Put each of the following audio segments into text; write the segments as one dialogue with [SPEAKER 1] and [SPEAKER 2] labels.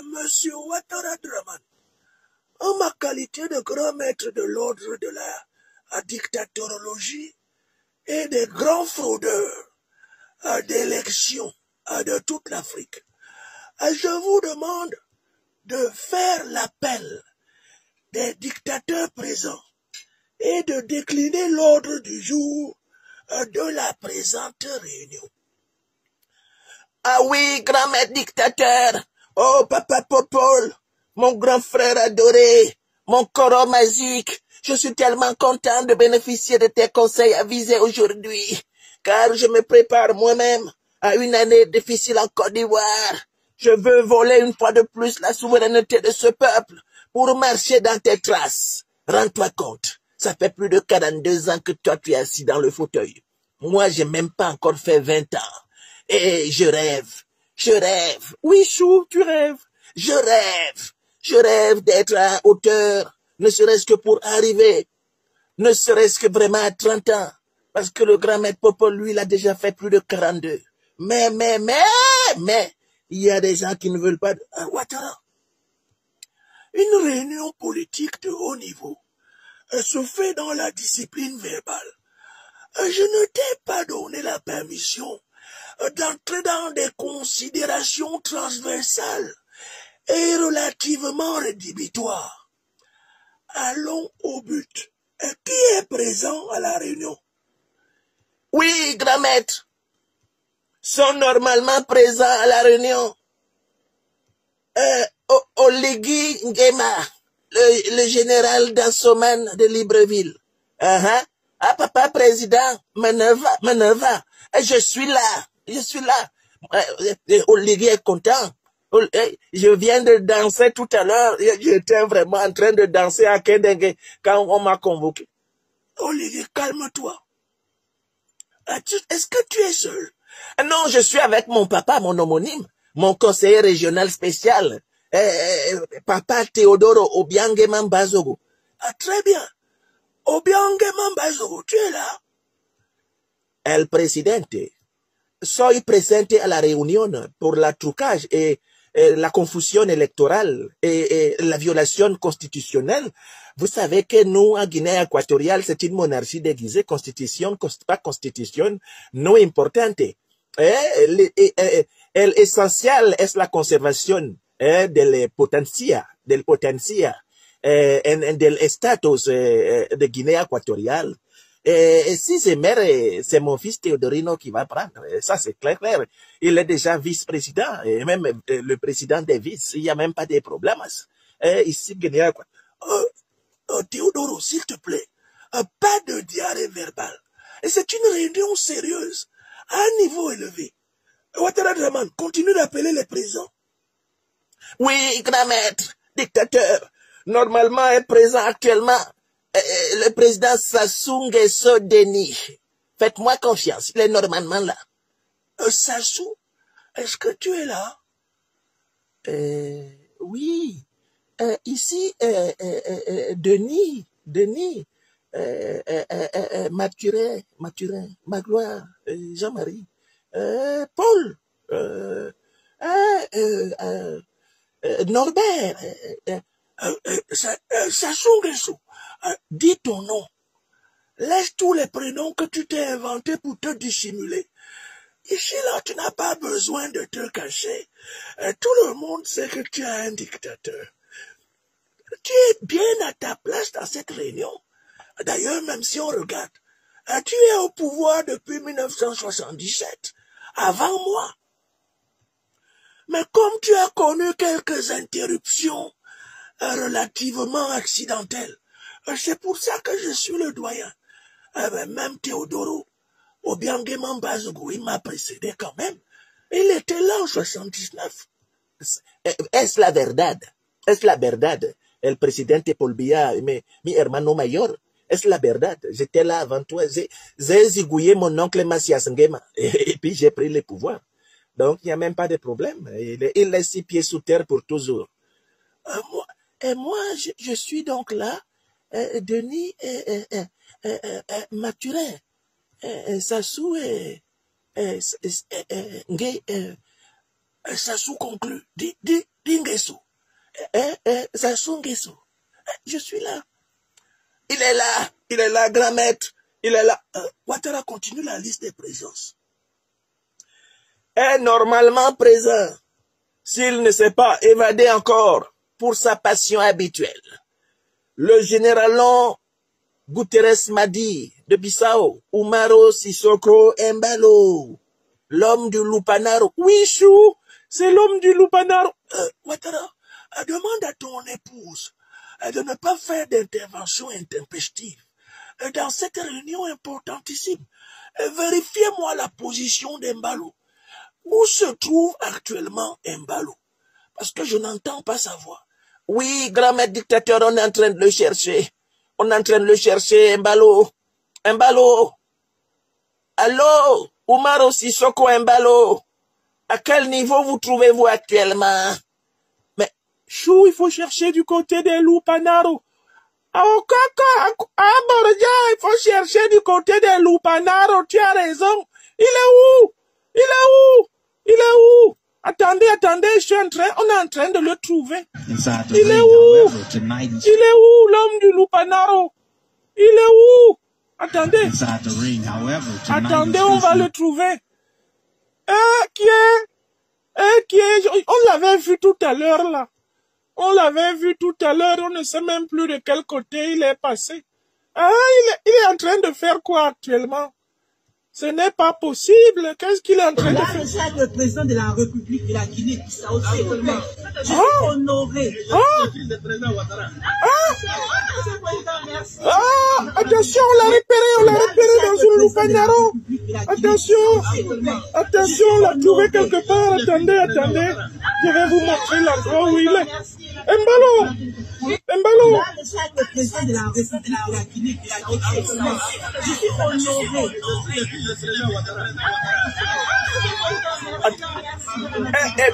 [SPEAKER 1] à Monsieur Ouattara Draman, en ma qualité de grand maître de l'ordre de la dictatorologie et des grands fraudeurs d'élections de toute l'Afrique, je vous demande de faire l'appel des dictateurs présents et de décliner l'ordre du jour de la présente réunion.
[SPEAKER 2] Ah oui, grand maître dictateur. Oh, papa Popol, mon grand frère adoré, mon coro magique. Je suis tellement content de bénéficier de tes conseils avisés aujourd'hui, car je me prépare moi-même à une année difficile en Côte d'Ivoire. Je veux voler une fois de plus la souveraineté de ce peuple pour marcher dans tes traces. Rends-toi compte, ça fait plus de 42 ans que toi tu es assis dans le fauteuil. Moi, j'ai même pas encore fait 20 ans. Et je rêve. Oui, Chou, tu rêves. Je rêve d'être à hauteur, ne serait-ce que pour arriver, ne serait-ce que vraiment à 30 ans. Parce que le grand maître Popol, lui, il a déjà fait plus de 42. Mais, il y a des gens qui ne veulent pas de Ouattara.
[SPEAKER 1] Une réunion politique de haut niveau se fait dans la discipline verbale. Je ne t'ai pas donné la permission d'entrer dans des considérations transversales et relativement rédhibitoires. Allons au but. Qui est présent à la réunion?
[SPEAKER 2] Oui, grand maître. Sont normalement présents à la réunion. Oligui Nguema, le général d'Assoman de Libreville. Ah, papa président, Maneva, je suis là. Oligui est content. Je viens de danser tout à l'heure. J'étais vraiment en train de danser à Kendenge quand on m'a convoqué.
[SPEAKER 1] Oligui, calme-toi. Est-ce que tu es seul?
[SPEAKER 2] Non, je suis avec mon papa, mon homonyme, mon conseiller régional spécial, papa Théodoro Obiangema Bazogo.
[SPEAKER 1] Ah, très bien. Obiangema Bazogo, tu es là?
[SPEAKER 2] El presidente, soy presente a la reunión por la trucage et la confusion électorale et la violation constitutionnelle. Vous savez que nous, en Guinée équatoriale, c'est une monarchie déguisée, constitution, pas constitution, no importante. El esencial es la conservación del potencia del estatus de Guinée équatoriale. Et si c'est mère, c'est mon fils Théodorino qui va prendre. Ça, c'est clair. Il est déjà vice-président, et même le président des vices. Il n'y a même pas de problèmes. Ici, Guinée équatoriale.
[SPEAKER 1] Théodoro, s'il te plaît, pas de diarrhée verbale. Et c'est une réunion sérieuse, à un niveau élevé. Ouattara Draman, continue d'appeler les présents.
[SPEAKER 2] Oui, grand maître, dictateur, normalement est présent actuellement le président Sassou Nguesso Deni. Faites-moi confiance, il est normalement là.
[SPEAKER 1] Sassou, est-ce que tu es là?
[SPEAKER 2] Oui. Ici, Denis, Mathurin, Magloire, Jean-Marie, Paul, Norbert,
[SPEAKER 1] Sassou Nguesso, dis ton nom. Laisse tous les prénoms que tu t'es inventés pour te dissimuler. Ici, là, tu n'as pas besoin de te cacher. Tout le monde sait que tu es un dictateur. Tu es bien à ta place dans cette réunion. D'ailleurs, même si on regarde, tu es au pouvoir depuis 1977, avant moi. Mais comme tu as connu quelques interruptions relativement accidentelles, c'est pour ça que je suis le doyen. Même Théodoro Obiangema Bazogo, il m'a précédé quand même. Il était là en 79.
[SPEAKER 2] Es la verdad. El presidente Paul Biya, mi hermano mayor, es la verdad. J'étais là avant toi. J'ai zigouillé mon oncle Macias Nguema. Et puis j'ai pris le pouvoir. Donc il n'y a même pas de problème. Il laisse 6 pieds sous terre pour toujours.
[SPEAKER 1] Moi, je suis donc là, Denis Mathurin, Sassou Sassou conclut. Dis Nguesso. Sassou Nguesso. Je suis là. Il est là, grand maître. Il est là. Ouattara continue la liste des présences. Est normalement présent, s'il ne s'est pas évadé encore pour sa passion habituelle. Le généralon Guterres Madi de Bissau, Umaro Sissoko Embalo, l'homme du Lupanaro. Oui, Chou, c'est l'homme du Lupanaro. Ouattara, demande à ton épouse de ne pas faire d'intervention intempestive dans cette réunion importantissime. Vérifiez-moi la position d'Embalo. Où se trouve actuellement Embalo? Parce que je n'entends pas sa voix.
[SPEAKER 2] Oui, grand maître dictateur, on est en train de le chercher. On est en train de le chercher, Embalo. Embalo. Allô? Umaro Sissoko Embalo. À quel niveau vous trouvez-vous actuellement?
[SPEAKER 1] Mais, Chou, il faut chercher du côté des Lupanaro. Il faut chercher du côté des Lupanaro. Tu as raison. Il est où? Il est où? Il est où? Attendez, on est en train de le trouver. Il est où? Il est où, l'homme du Lupanaro? Il est où? Attendez. Attendez, on va le trouver. Qui est? On l'avait vu tout à l'heure, là. On l'avait vu tout à l'heure, on ne sait même plus de quel côté il est passé. Il est en train de faire quoi actuellement? Ce n'est pas possible. Qu'est-ce qu'il est en train de faire?
[SPEAKER 3] C'est le président de la République de la Guinée-Bissau. Je suis honoré.
[SPEAKER 1] Attention, on l'a repéré dans une Lupanaro. Attention, on l'a trouvé quelque part. Attendez. Je vais vous montrer l'endroit où il est. Embalo.
[SPEAKER 3] C'est le président de la République de la Guinée-Bissau. Je suis honoré.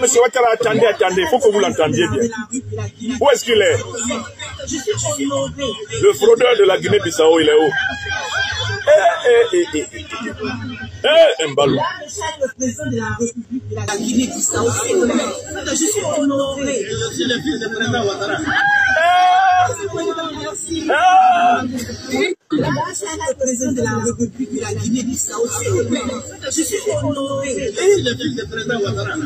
[SPEAKER 1] Monsieur Ouattara, attendez, il faut que vous l'entendiez bien. Où est-ce qu'il est? Le fraudeur de la Guinée-Bissau, il est où? Embalo.
[SPEAKER 3] Le président de la République de la Guinée-Bissau. Je suis honoré. Je suis le fils du président Ouattara. Le président de la République de la Guinée-Bissau. Je suis honoré. Je suis le fils du président Ouattara. Le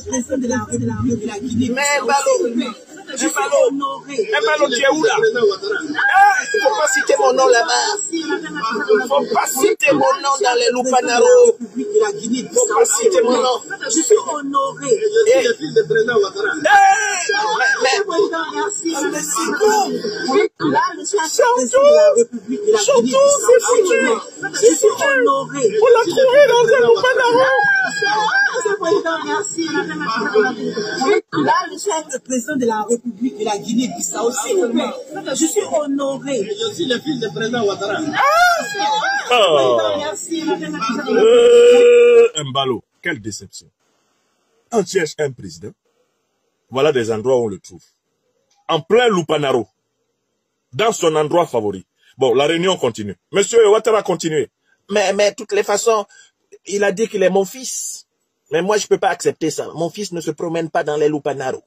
[SPEAKER 3] président de la République de la Guinée-Bissau.
[SPEAKER 2] Embalo, tu es où là? Il ne faut pas citer mon nom là-bas. Il ne faut pas citer mon nom dans les Lupanaro. Il ne faut pas citer mon nom.
[SPEAKER 3] Je suis honoré.
[SPEAKER 2] Le fils de président Ouattara.
[SPEAKER 3] Surtout, c'est foutu. Je suis honoré.
[SPEAKER 1] On l'a trouvé dans un Lupanaro.
[SPEAKER 3] Là, le président de la République de la Guinée-Bissau, je suis honoré. Je suis le fils du président Ouattara.
[SPEAKER 1] Embalo, quelle déception. On cherche un président. Voilà des endroits où on le trouve. En plein Lupanaro. Dans son endroit favori. Bon, la réunion continue. Monsieur Ouattara, continuez.
[SPEAKER 2] Mais de toutes les façons, il a dit qu'il est mon fils. Mais moi, je peux pas accepter ça. Mon fils ne se promène pas dans les Lupanaro.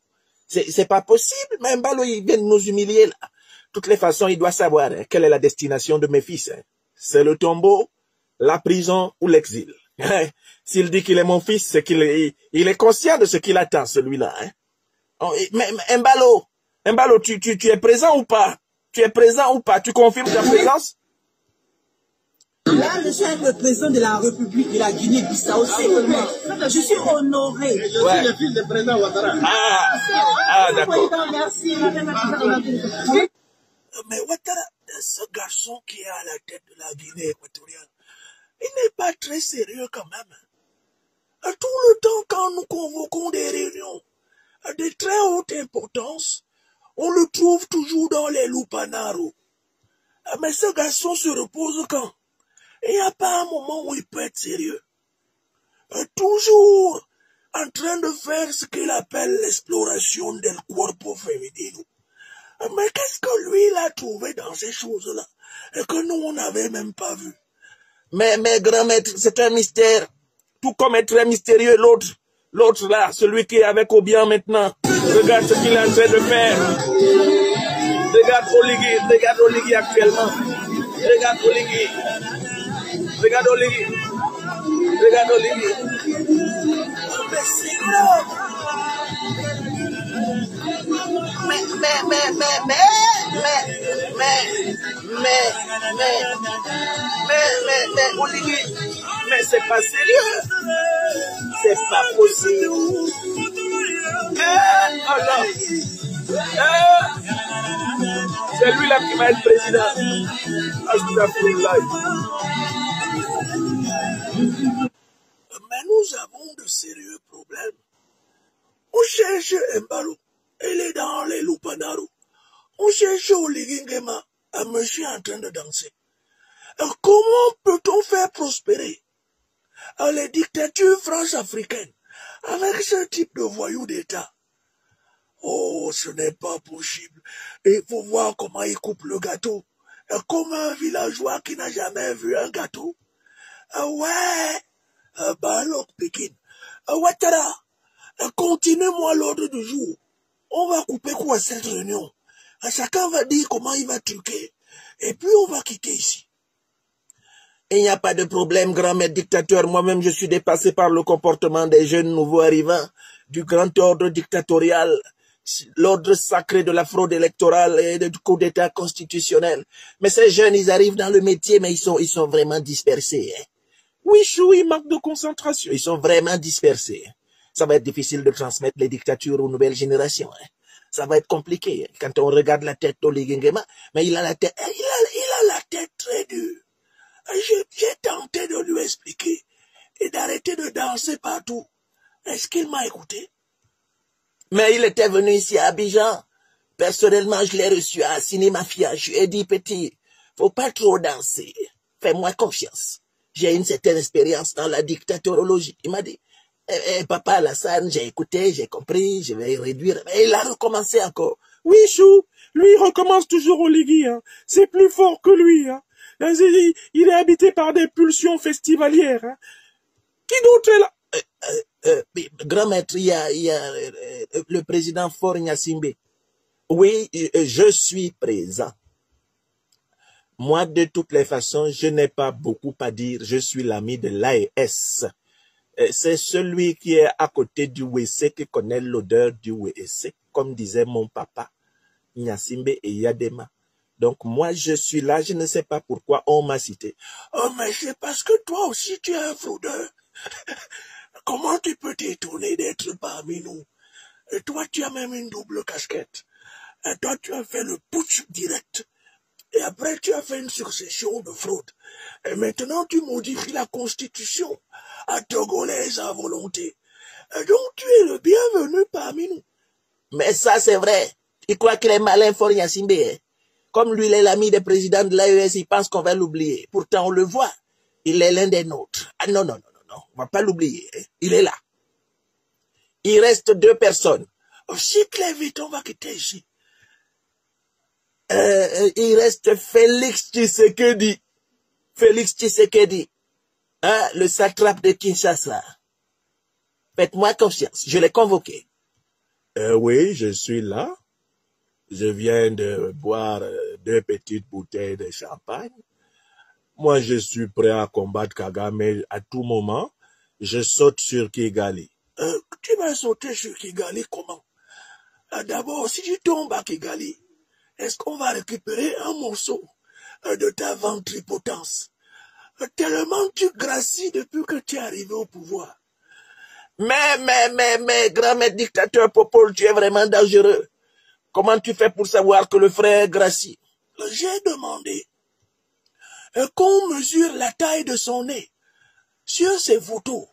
[SPEAKER 2] C'est pas possible. Mais Embalo, il vient de nous humilier là. De toutes les façons, il doit savoir quelle est la destination de mes fils. C'est le tombeau, la prison ou l'exil. S'il dit qu'il est mon fils, c'est qu'il est conscient de ce qu'il attend, celui-là. Mais Embalo, tu es présent ou pas? Tu es présent ou pas? Tu confirmes ta présence?
[SPEAKER 3] Là, le président de la République de la Guinée-Bissau, je suis honoré. Je suis le fils du président Ouattara.
[SPEAKER 1] D'accord.
[SPEAKER 3] Merci.
[SPEAKER 1] Mais Ouattara, ce garçon qui est à la tête de la Guinée équatoriale, il n'est pas très sérieux quand même. Tout le temps, quand nous convoquons des réunions de très haute importance, on le trouve toujours dans les Lupanaro. Mais ce garçon se repose quand? Il n'y a pas un moment où il peut être sérieux. Toujours en train de faire ce qu'il appelle l'exploration del cuerpo femenino. Mais qu'est-ce que lui, il a trouvé dans ces choses-là et que nous, on n'avait même pas vu?
[SPEAKER 2] Mais grand maître, c'est un mystère. Tout comme est très mystérieux l'autre. L'autre là, celui qui est avec Obiang maintenant. Regarde ce qu'il est en train de faire. Regarde Oligui actuellement. Regarde Oligui. Regarde Oligui. Regarde Oligui.
[SPEAKER 1] Mais c'est grave.
[SPEAKER 2] Mais, Oligui, mais c'est pas sérieux. C'est pas possible. Alors, c'est lui là qui va être président.
[SPEAKER 1] Mais nous avons de sérieux problèmes. On cherche Mbalo. Il est dans les Lupanaro. On cherche Oligui Nguema, un monsieur en train de danser. Comment peut-on faire prospérer les dictatures france-africaines avec ce type de voyous d'État? Oh, ce n'est pas possible. Il faut voir comment il coupe le gâteau. Comme un villageois qui n'a jamais vu un gâteau. Ouais, Balok Pékin. Ouattara, continue-moi l'ordre du jour. On va couper quoi cette réunion? Chacun va dire comment il va truquer. Et puis on va quitter ici.
[SPEAKER 2] Il n'y a pas de problème, grand maître dictateur. Moi-même, je suis dépassé par le comportement des jeunes nouveaux arrivants du grand ordre dictatorial, l'ordre sacré de la fraude électorale et du coup d'état constitutionnel. Mais ces jeunes, ils arrivent dans le métier, mais ils sont vraiment dispersés. Hein. Oui, chou, ils manquent de concentration. Ils sont vraiment dispersés. Ça va être difficile de transmettre les dictatures aux nouvelles générations. Hein. Ça va être compliqué. Hein. Quand on regarde la tête d'Oligui Nguema, mais il a la tête
[SPEAKER 1] très dure. J'ai tenté de lui expliquer et d'arrêter de danser partout. Est-ce qu'il m'a écouté?
[SPEAKER 2] Mais il était venu ici à Abidjan. Personnellement, je l'ai reçu à Cinémafia. Je lui ai dit, petit, faut pas trop danser. Fais-moi confiance. J'ai une certaine expérience dans la dictatorologie. Il m'a dit, papa Alassane, j'ai écouté, j'ai compris, je vais réduire. Mais il a recommencé encore. Oui, chou, lui il recommence toujours Oligui. Hein. C'est plus fort que lui. Hein. Il est habité par des pulsions festivalières. Hein. Qui d'autre est là? Grand maître, il y a le président Faure Gnassingbé. Oui, je suis présent. Moi, de toutes les façons, je n'ai pas beaucoup à dire. Je suis l'ami de l'AES. C'est celui qui est à côté du WC qui connaît l'odeur du WC, comme disait mon papa, Gnassingbé et Yadema. Donc, moi, je suis là, je ne sais pas pourquoi on m'a cité.
[SPEAKER 1] Oh, mais c'est parce que toi aussi, tu es un fraudeur. Comment tu peux t'étonner d'être parmi nous? Et toi, tu as même une double casquette. Et toi, tu as fait le putsch direct. Et après, tu as fait une succession de fraudes. Et maintenant, tu modifies la constitution à togolaise à volonté. Et donc, tu es le bienvenu parmi nous.
[SPEAKER 2] Mais ça, c'est vrai. Il croit qu'il est malin, Faure Gnassingbé. Hein? Comme lui, il est l'ami des présidents de l'AES, il pense qu'on va l'oublier. Pourtant, on le voit. Il est l'un des nôtres. Ah non, on va pas l'oublier. Hein? Il est là. Il reste 2 personnes.
[SPEAKER 1] Si très vite, on va quitter ici.
[SPEAKER 2] Il reste Félix Tshisekedi. Félix Tshisekedi. Hein, le satrape de Kinshasa. Faites-moi confiance. Je l'ai convoqué. Oui, je suis là. Je viens de boire 2 petites bouteilles de champagne. Moi, je suis prêt à combattre Kagame à tout moment. Je saute sur Kigali.
[SPEAKER 1] Tu vas sauter sur Kigali comment? D'abord, si tu tombes à Kigali, est-ce qu'on va récupérer un morceau de ta ventripotence? Tellement tu gracies depuis que tu es arrivé au pouvoir.
[SPEAKER 2] Mais, grand maître dictateur Popol, tu es vraiment dangereux. Comment tu fais pour savoir que le frère gracie?
[SPEAKER 1] J'ai demandé qu'on mesure la taille de son nez sur ses photos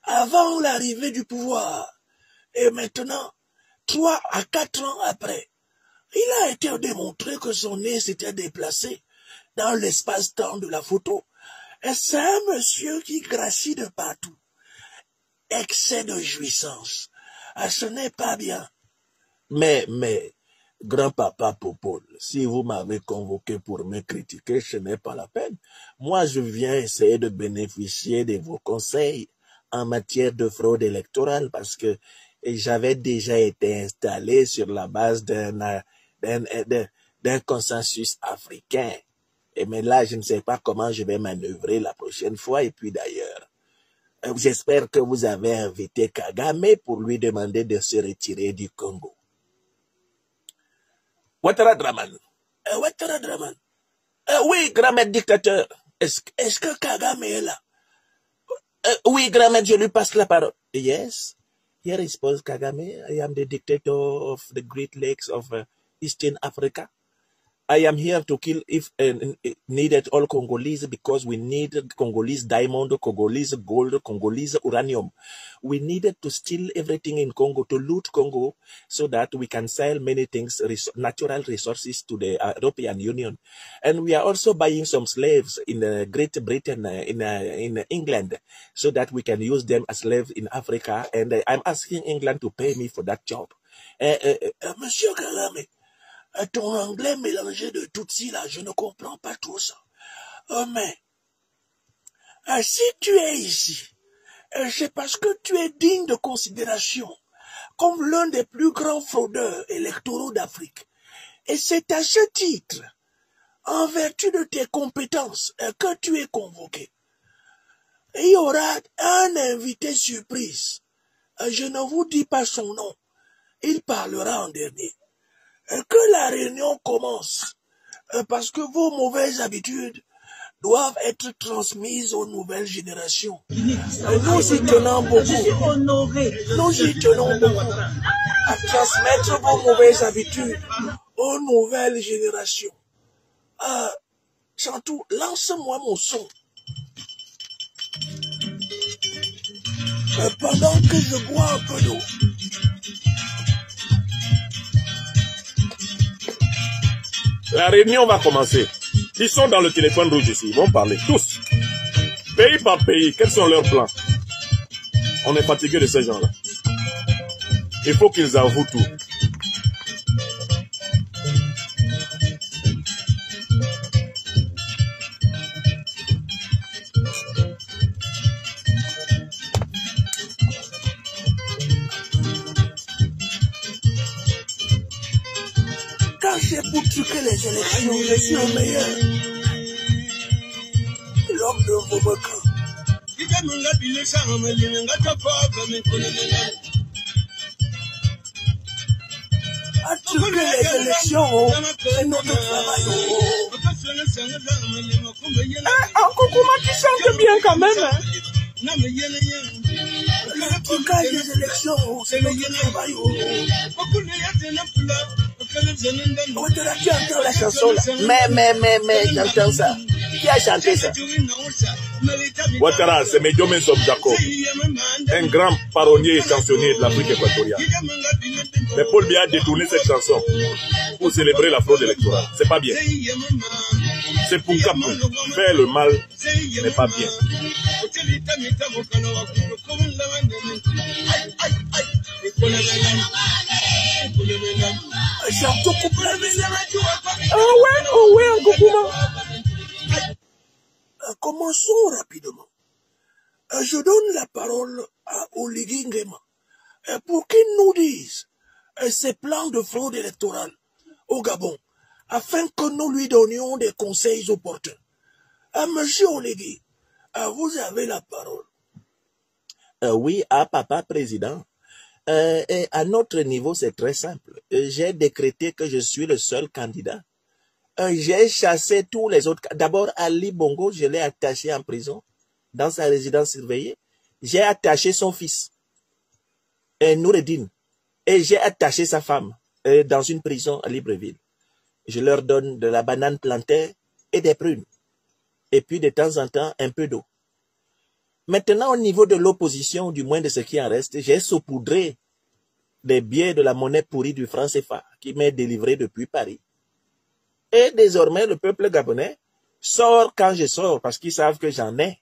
[SPEAKER 1] avant l'arrivée du pouvoir. Et maintenant, 3 à 4 ans après, il a été démontré que son nez s'était déplacé dans l'espace-temps de la photo. Et c'est un monsieur qui gracie de partout. Excès de jouissance. Ce n'est pas bien.
[SPEAKER 2] Mais,
[SPEAKER 1] Grand-papa Popol, si vous m'avez convoqué pour me critiquer, ce n'est pas la peine. Moi, je viens essayer de bénéficier de vos conseils en matière de fraude électorale parce que j'avais déjà été installé sur la base d'un consensus africain. Mais là, je ne sais pas comment je vais manœuvrer la prochaine fois. Et puis d'ailleurs, j'espère que vous avez invité Kagame pour lui demander de se retirer du Congo. Ouattara Draman. Ouattara Draman. Oui, grand-maître dictateur. Est-ce que Kagame est là? Oui, grand-maître, je lui passe la parole. Yes. Here is Paul Kagame. I am the dictator of the Great Lakes of Eastern Africa. I am here to kill if needed all Congolese because we need Congolese diamond, Congolese gold, Congolese uranium. We needed to steal everything in Congo, to loot Congo so that we can sell many things, natural resources to the European Union. And we are also buying some slaves in Great Britain, in England, so that we can use them as slaves in Africa. And I'm asking England to pay me for that job.
[SPEAKER 2] Monsieur Kagame, ton anglais mélangé de Tutsi, là, je ne comprends pas tout ça. Mais, si tu es ici, c'est parce que tu es digne de considération comme l'un des plus grands fraudeurs électoraux d'Afrique. Et c'est à ce titre, en vertu de tes compétences, que tu es convoqué. Et il y aura un invité surprise. Je ne vous dis pas son nom. Il parlera en dernier. Que la réunion commence, parce que vos mauvaises habitudes doivent être transmises aux nouvelles générations. Nous y tenons beaucoup. Nous y tenons beaucoup à transmettre vos mauvaises habitudes aux nouvelles générations. Chantou, lance-moi mon son. Pendant que je bois un peu d'eau.
[SPEAKER 4] La réunion va commencer. Ils sont dans le téléphone rouge ici. Ils vont parler. Tous. Pays par pays. Quels sont leurs plans? On est fatigué de ces gens-là. Il faut qu'ils avouent tout.
[SPEAKER 2] Quand c'est pour truquer les élections, je suis le meilleur. L'homme de Vobaka. À truquer les élections, c'est notre travail.
[SPEAKER 3] Kokuma, tu chantes bien quand même. Hein?
[SPEAKER 2] Le trucage des élections, c'est notre travail.
[SPEAKER 1] Ouattara, tu entends la chanson là? Mais, j'entends ça. Qui a chanté ça?
[SPEAKER 4] Ouattara, c'est Mediome Sob Jacob, un grand paronnier et chansonnier de l'Afrique équatoriale. Mais Paul Biya a détourné cette chanson pour célébrer la fraude électorale. C'est pas bien. C'est pour Capou. Faire le mal n'est pas bien.
[SPEAKER 3] Oh ouais, Kokuma.
[SPEAKER 2] Commençons rapidement. Je donne la parole à Oligui Nguema pour qu'il nous dise ses plans de fraude électorale au Gabon, afin que nous lui donnions des conseils opportuns. Monsieur Oligui, vous avez la parole.
[SPEAKER 1] Oui, à papa président. Et à notre niveau, c'est très simple. J'ai décrété que je suis le seul candidat. J'ai chassé tous les autres. D'abord, Ali Bongo, je l'ai attaché en prison, dans sa résidence surveillée. J'ai attaché son fils, Noureddine, et j'ai attaché sa femme dans une prison à Libreville. Je leur donne de la banane plantaire et des prunes. Et puis, de temps en temps, un peu d'eau. Maintenant, au niveau de l'opposition, du moins de ce qui en reste, j'ai saupoudré des billets de la monnaie pourrie du franc CFA qui m'est délivré depuis Paris. Et désormais, le peuple gabonais sort quand je sors parce qu'ils savent que j'en ai.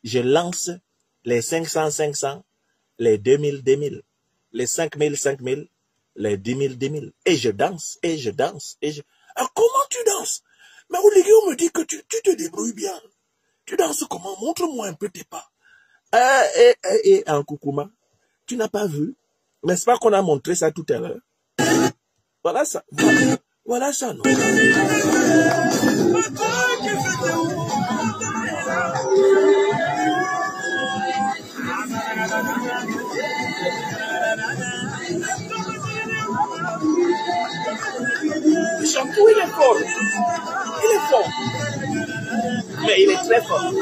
[SPEAKER 1] Je lance les 500, les 2000, les 5000,
[SPEAKER 2] Les 10 000. Et je danse, et je danse, et je...
[SPEAKER 1] Ah, comment tu danses? Mais Olivier me dit que tu te débrouilles bien. Tu danses comment? Montre-moi un peu tes pas.
[SPEAKER 2] Et en Koukouma, tu n'as pas vu? N'est-ce pas qu'on a montré ça tout à l'heure? Voilà ça. Voilà ça, non?
[SPEAKER 1] Shampoo, il est fort. Il est fort.
[SPEAKER 2] Mais il est très fort.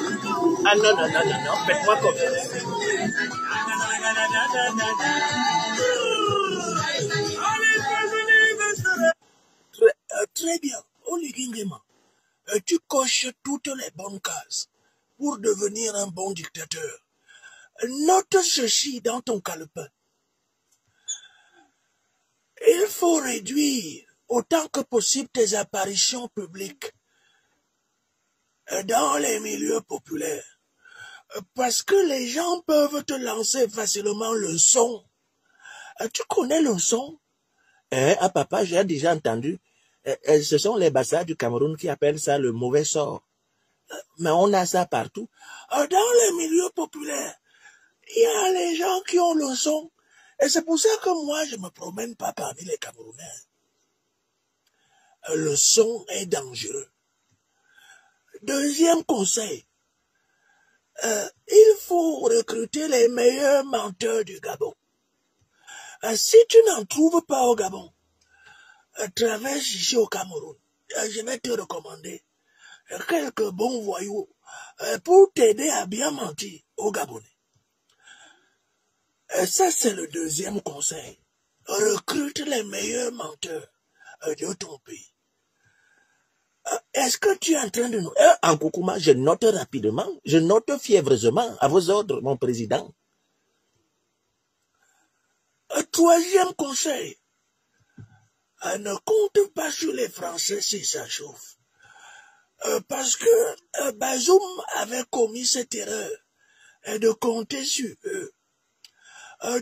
[SPEAKER 2] Ah non, non, non, non, non. Faites-moi confiance.
[SPEAKER 1] Très bien. Olivier Nguema, tu coches toutes les bonnes cases pour devenir un bon dictateur. Note ceci dans ton calepin. Il faut réduire autant que possible tes apparitions publiques dans les milieux populaires. Parce que les gens peuvent te lancer facilement le son. Tu connais le son?
[SPEAKER 2] Ah papa, j'ai déjà entendu. Ce sont les Bassa du Cameroun qui appellent ça le mauvais sort. Mais on a ça partout.
[SPEAKER 1] Dans les milieux populaires, il y a les gens qui ont le son. Et c'est pour ça que moi, je ne me promène pas parmi les Camerounais. Le son est dangereux. Deuxième conseil, il faut recruter les meilleurs menteurs du Gabon. Si tu n'en trouves pas au Gabon, traverse ici au Cameroun. Je vais te recommander quelques bons voyous pour t'aider à bien mentir aux Gabonais. Ça, c'est le deuxième conseil. Recrute les meilleurs menteurs de ton pays. Est-ce que tu es en train de nous...
[SPEAKER 2] En Koukouma, je note rapidement, je note fiévreusement, à vos ordres, mon président.
[SPEAKER 1] Troisième conseil. Ne compte pas sur les Français si ça chauffe. Parce que Bazoum avait commis cette erreur de compter sur eux.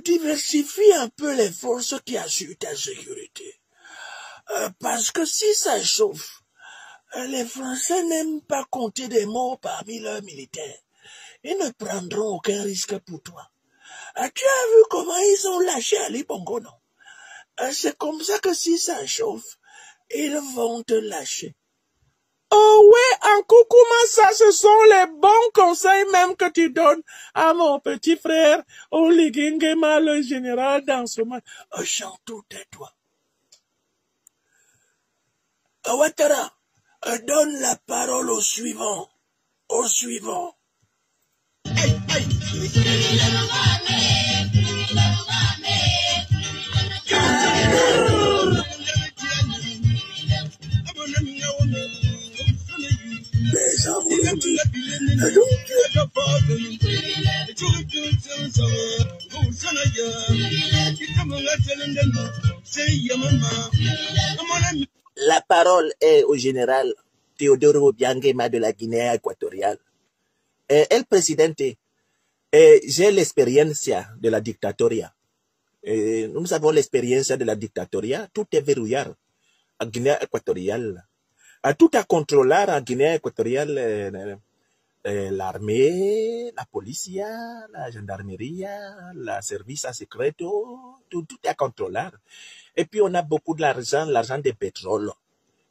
[SPEAKER 1] Diversifie un peu les forces qui assurent ta sécurité. Parce que si ça chauffe, les Français n'aiment pas compter des morts parmi leurs militaires. Ils ne prendront aucun risque pour toi. Tu as vu comment ils ont lâché Ali Bongo, non? C'est comme ça que si ça chauffe, ils vont te lâcher.
[SPEAKER 2] Oh ouais, en Koukouma, ça, ce sont les bons conseils même que tu donnes à mon petit frère Olivier Nguema, le général dans ce moment.
[SPEAKER 1] Chantou, tais-toi. Ouattara, donne la parole au suivant. Au suivant.
[SPEAKER 2] La parole est au général Teodoro Obiang de la Guinée équatoriale. El presidente, j'ai l'expérience de la dictatoria. Nous avons l'expérience de la dictatoria. Tout est verrouillé en Guinée équatoriale. Tout est contrôlé en Guinée équatoriale. L'armée, la police, la gendarmerie, la service secret, tout est contrôlé. Et puis on a beaucoup d'argent, l'argent du pétrole.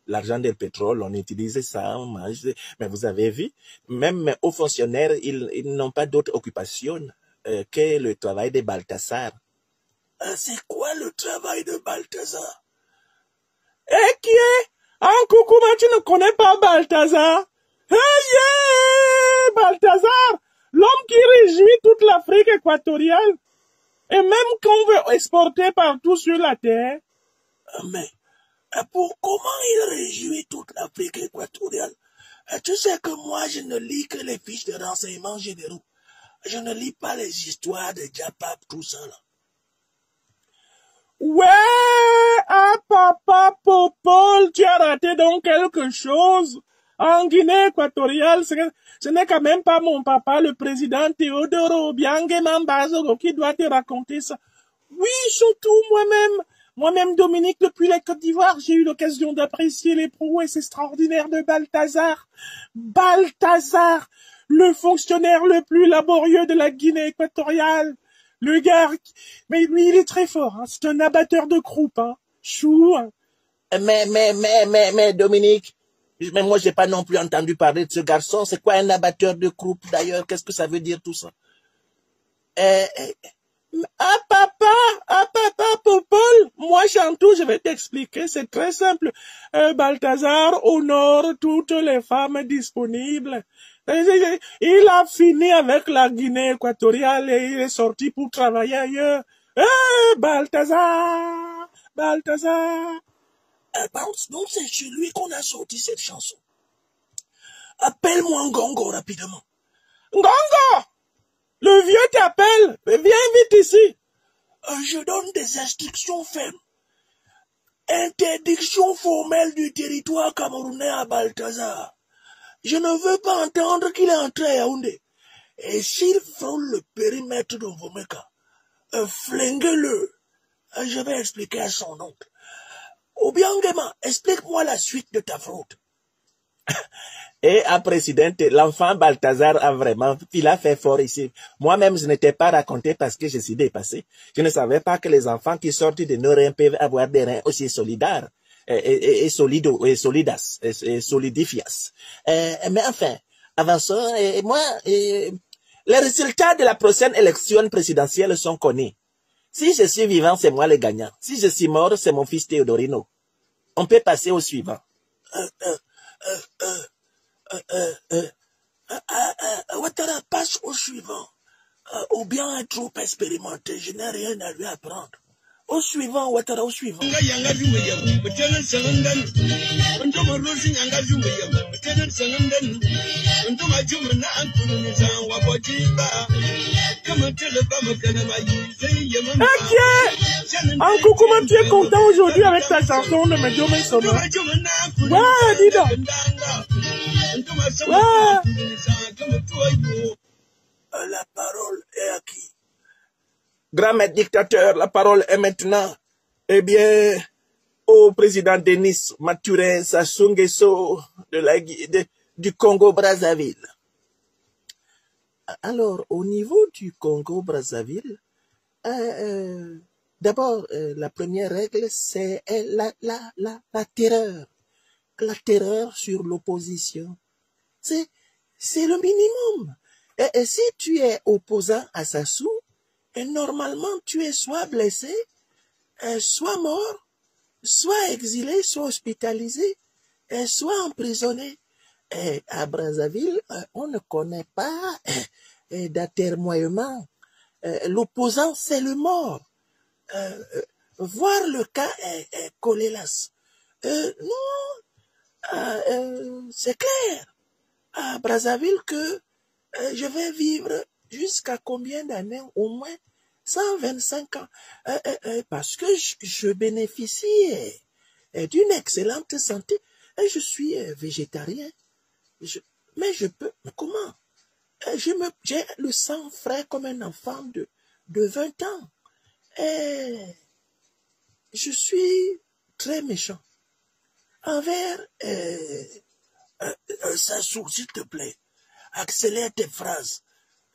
[SPEAKER 2] L'argent du pétrole, on utilise ça, on mange. Mais vous avez vu, même aux fonctionnaires, ils n'ont pas d'autre occupation que le travail de Balthazar.
[SPEAKER 1] C'est quoi le travail de Balthazar?
[SPEAKER 2] Qui est? En Koukouma, tu ne connais pas Balthazar? Balthazar, l'homme qui réjouit toute l'Afrique équatoriale. Et même qu'on veut exporter partout sur la terre.
[SPEAKER 1] Mais pour comment il réjouit toute l'Afrique équatoriale? Tu sais que moi, je ne lis que les fiches de renseignements généraux. Je ne lis pas les histoires de Diapap, tout ça là.
[SPEAKER 2] Ouais, papa Popol, tu as raté donc quelque chose. En Guinée équatoriale, ce n'est quand même pas mon papa, le président Teodoro Obiang Nguema Bazogo, qui doit te raconter ça. Oui, surtout moi-même.
[SPEAKER 1] Moi-même, Dominique, depuis la Côte d'Ivoire, j'ai eu l'occasion d'apprécier les prouesses extraordinaires de Balthazar. Balthazar, le fonctionnaire le plus laborieux de la Guinée équatoriale. Le gars, mais lui, il est très fort, hein. C'est un abatteur de croupe, hein. Chou, hein.
[SPEAKER 2] Mais, Dominique, mais moi, j'ai pas non plus entendu parler de ce garçon. C'est quoi un abatteur de croupe, d'ailleurs? Qu'est-ce que ça veut dire, tout ça?
[SPEAKER 1] Papa, Popol, moi, Chantou, je vais t'expliquer, c'est très simple. Balthazar honore toutes les femmes disponibles. Il a fini avec la Guinée équatoriale et il est sorti pour travailler ailleurs. Balthazar.
[SPEAKER 2] Donc c'est chez lui qu'on a sorti cette chanson. Appelle-moi Ngongo rapidement.
[SPEAKER 1] Ngongo! Le vieux t'appelle. Viens vite ici.
[SPEAKER 2] Je donne des instructions fermes. Interdiction formelle du territoire camerounais à Balthazar. Je ne veux pas entendre qu'il est entré à Yaoundé. Et s'il frôle le périmètre de Vomeka, flinguez-le. Je vais expliquer à son oncle. Obiangema, explique-moi la suite de ta fraude.
[SPEAKER 5] Et à président, l'enfant Balthazar il a fait fort ici. Moi-même, je n'étais pas raconté parce que je suis dépassé. Je ne savais pas que les enfants qui sortent de nos reins peuvent avoir des reins aussi solidaires et solidifias. Mais enfin, avançons. Les résultats de la prochaine élection présidentielle sont connus. Si je suis vivant, c'est moi le gagnant. Si je suis mort, c'est mon fils Théodorino. On peut passer au suivant.
[SPEAKER 2] Ouattara passe au suivant. Ou bien un trop expérimenté, je n'ai rien à lui apprendre. Au suivant, Ouattara, au suivant.
[SPEAKER 1] En coucou, comment tu es content aujourd'hui avec ta chanson de Medjome Sono? Ouais, dis donc. Ouais.
[SPEAKER 2] La parole est à qui?
[SPEAKER 5] Grand maître dictateur, la parole est maintenant, eh bien, au président Denis Mathurin Sassou Nguesso du Congo-Brazzaville. Alors, au niveau du Congo-Brazzaville, d'abord, la première règle, c'est la terreur. La terreur sur l'opposition. C'est le minimum. Et si tu es opposant à Sassou, et normalement tu es soit blessé, soit mort, soit exilé, soit hospitalisé, soit emprisonné. Et à Brazzaville, on ne connaît pas d'atermoiement. L'opposant, c'est le mort. Voir le cas est Colélas. Non, c'est clair à Brazzaville que je vais vivre jusqu'à combien d'années? Au moins 125 ans. Parce que je bénéficie d'une excellente santé. Et je suis végétarien. Mais je peux... Mais comment? J'ai le sang frais comme un enfant de 20 ans. Et je suis très méchant. Envers
[SPEAKER 2] Sassou, s'il te plaît, accélère tes phrases.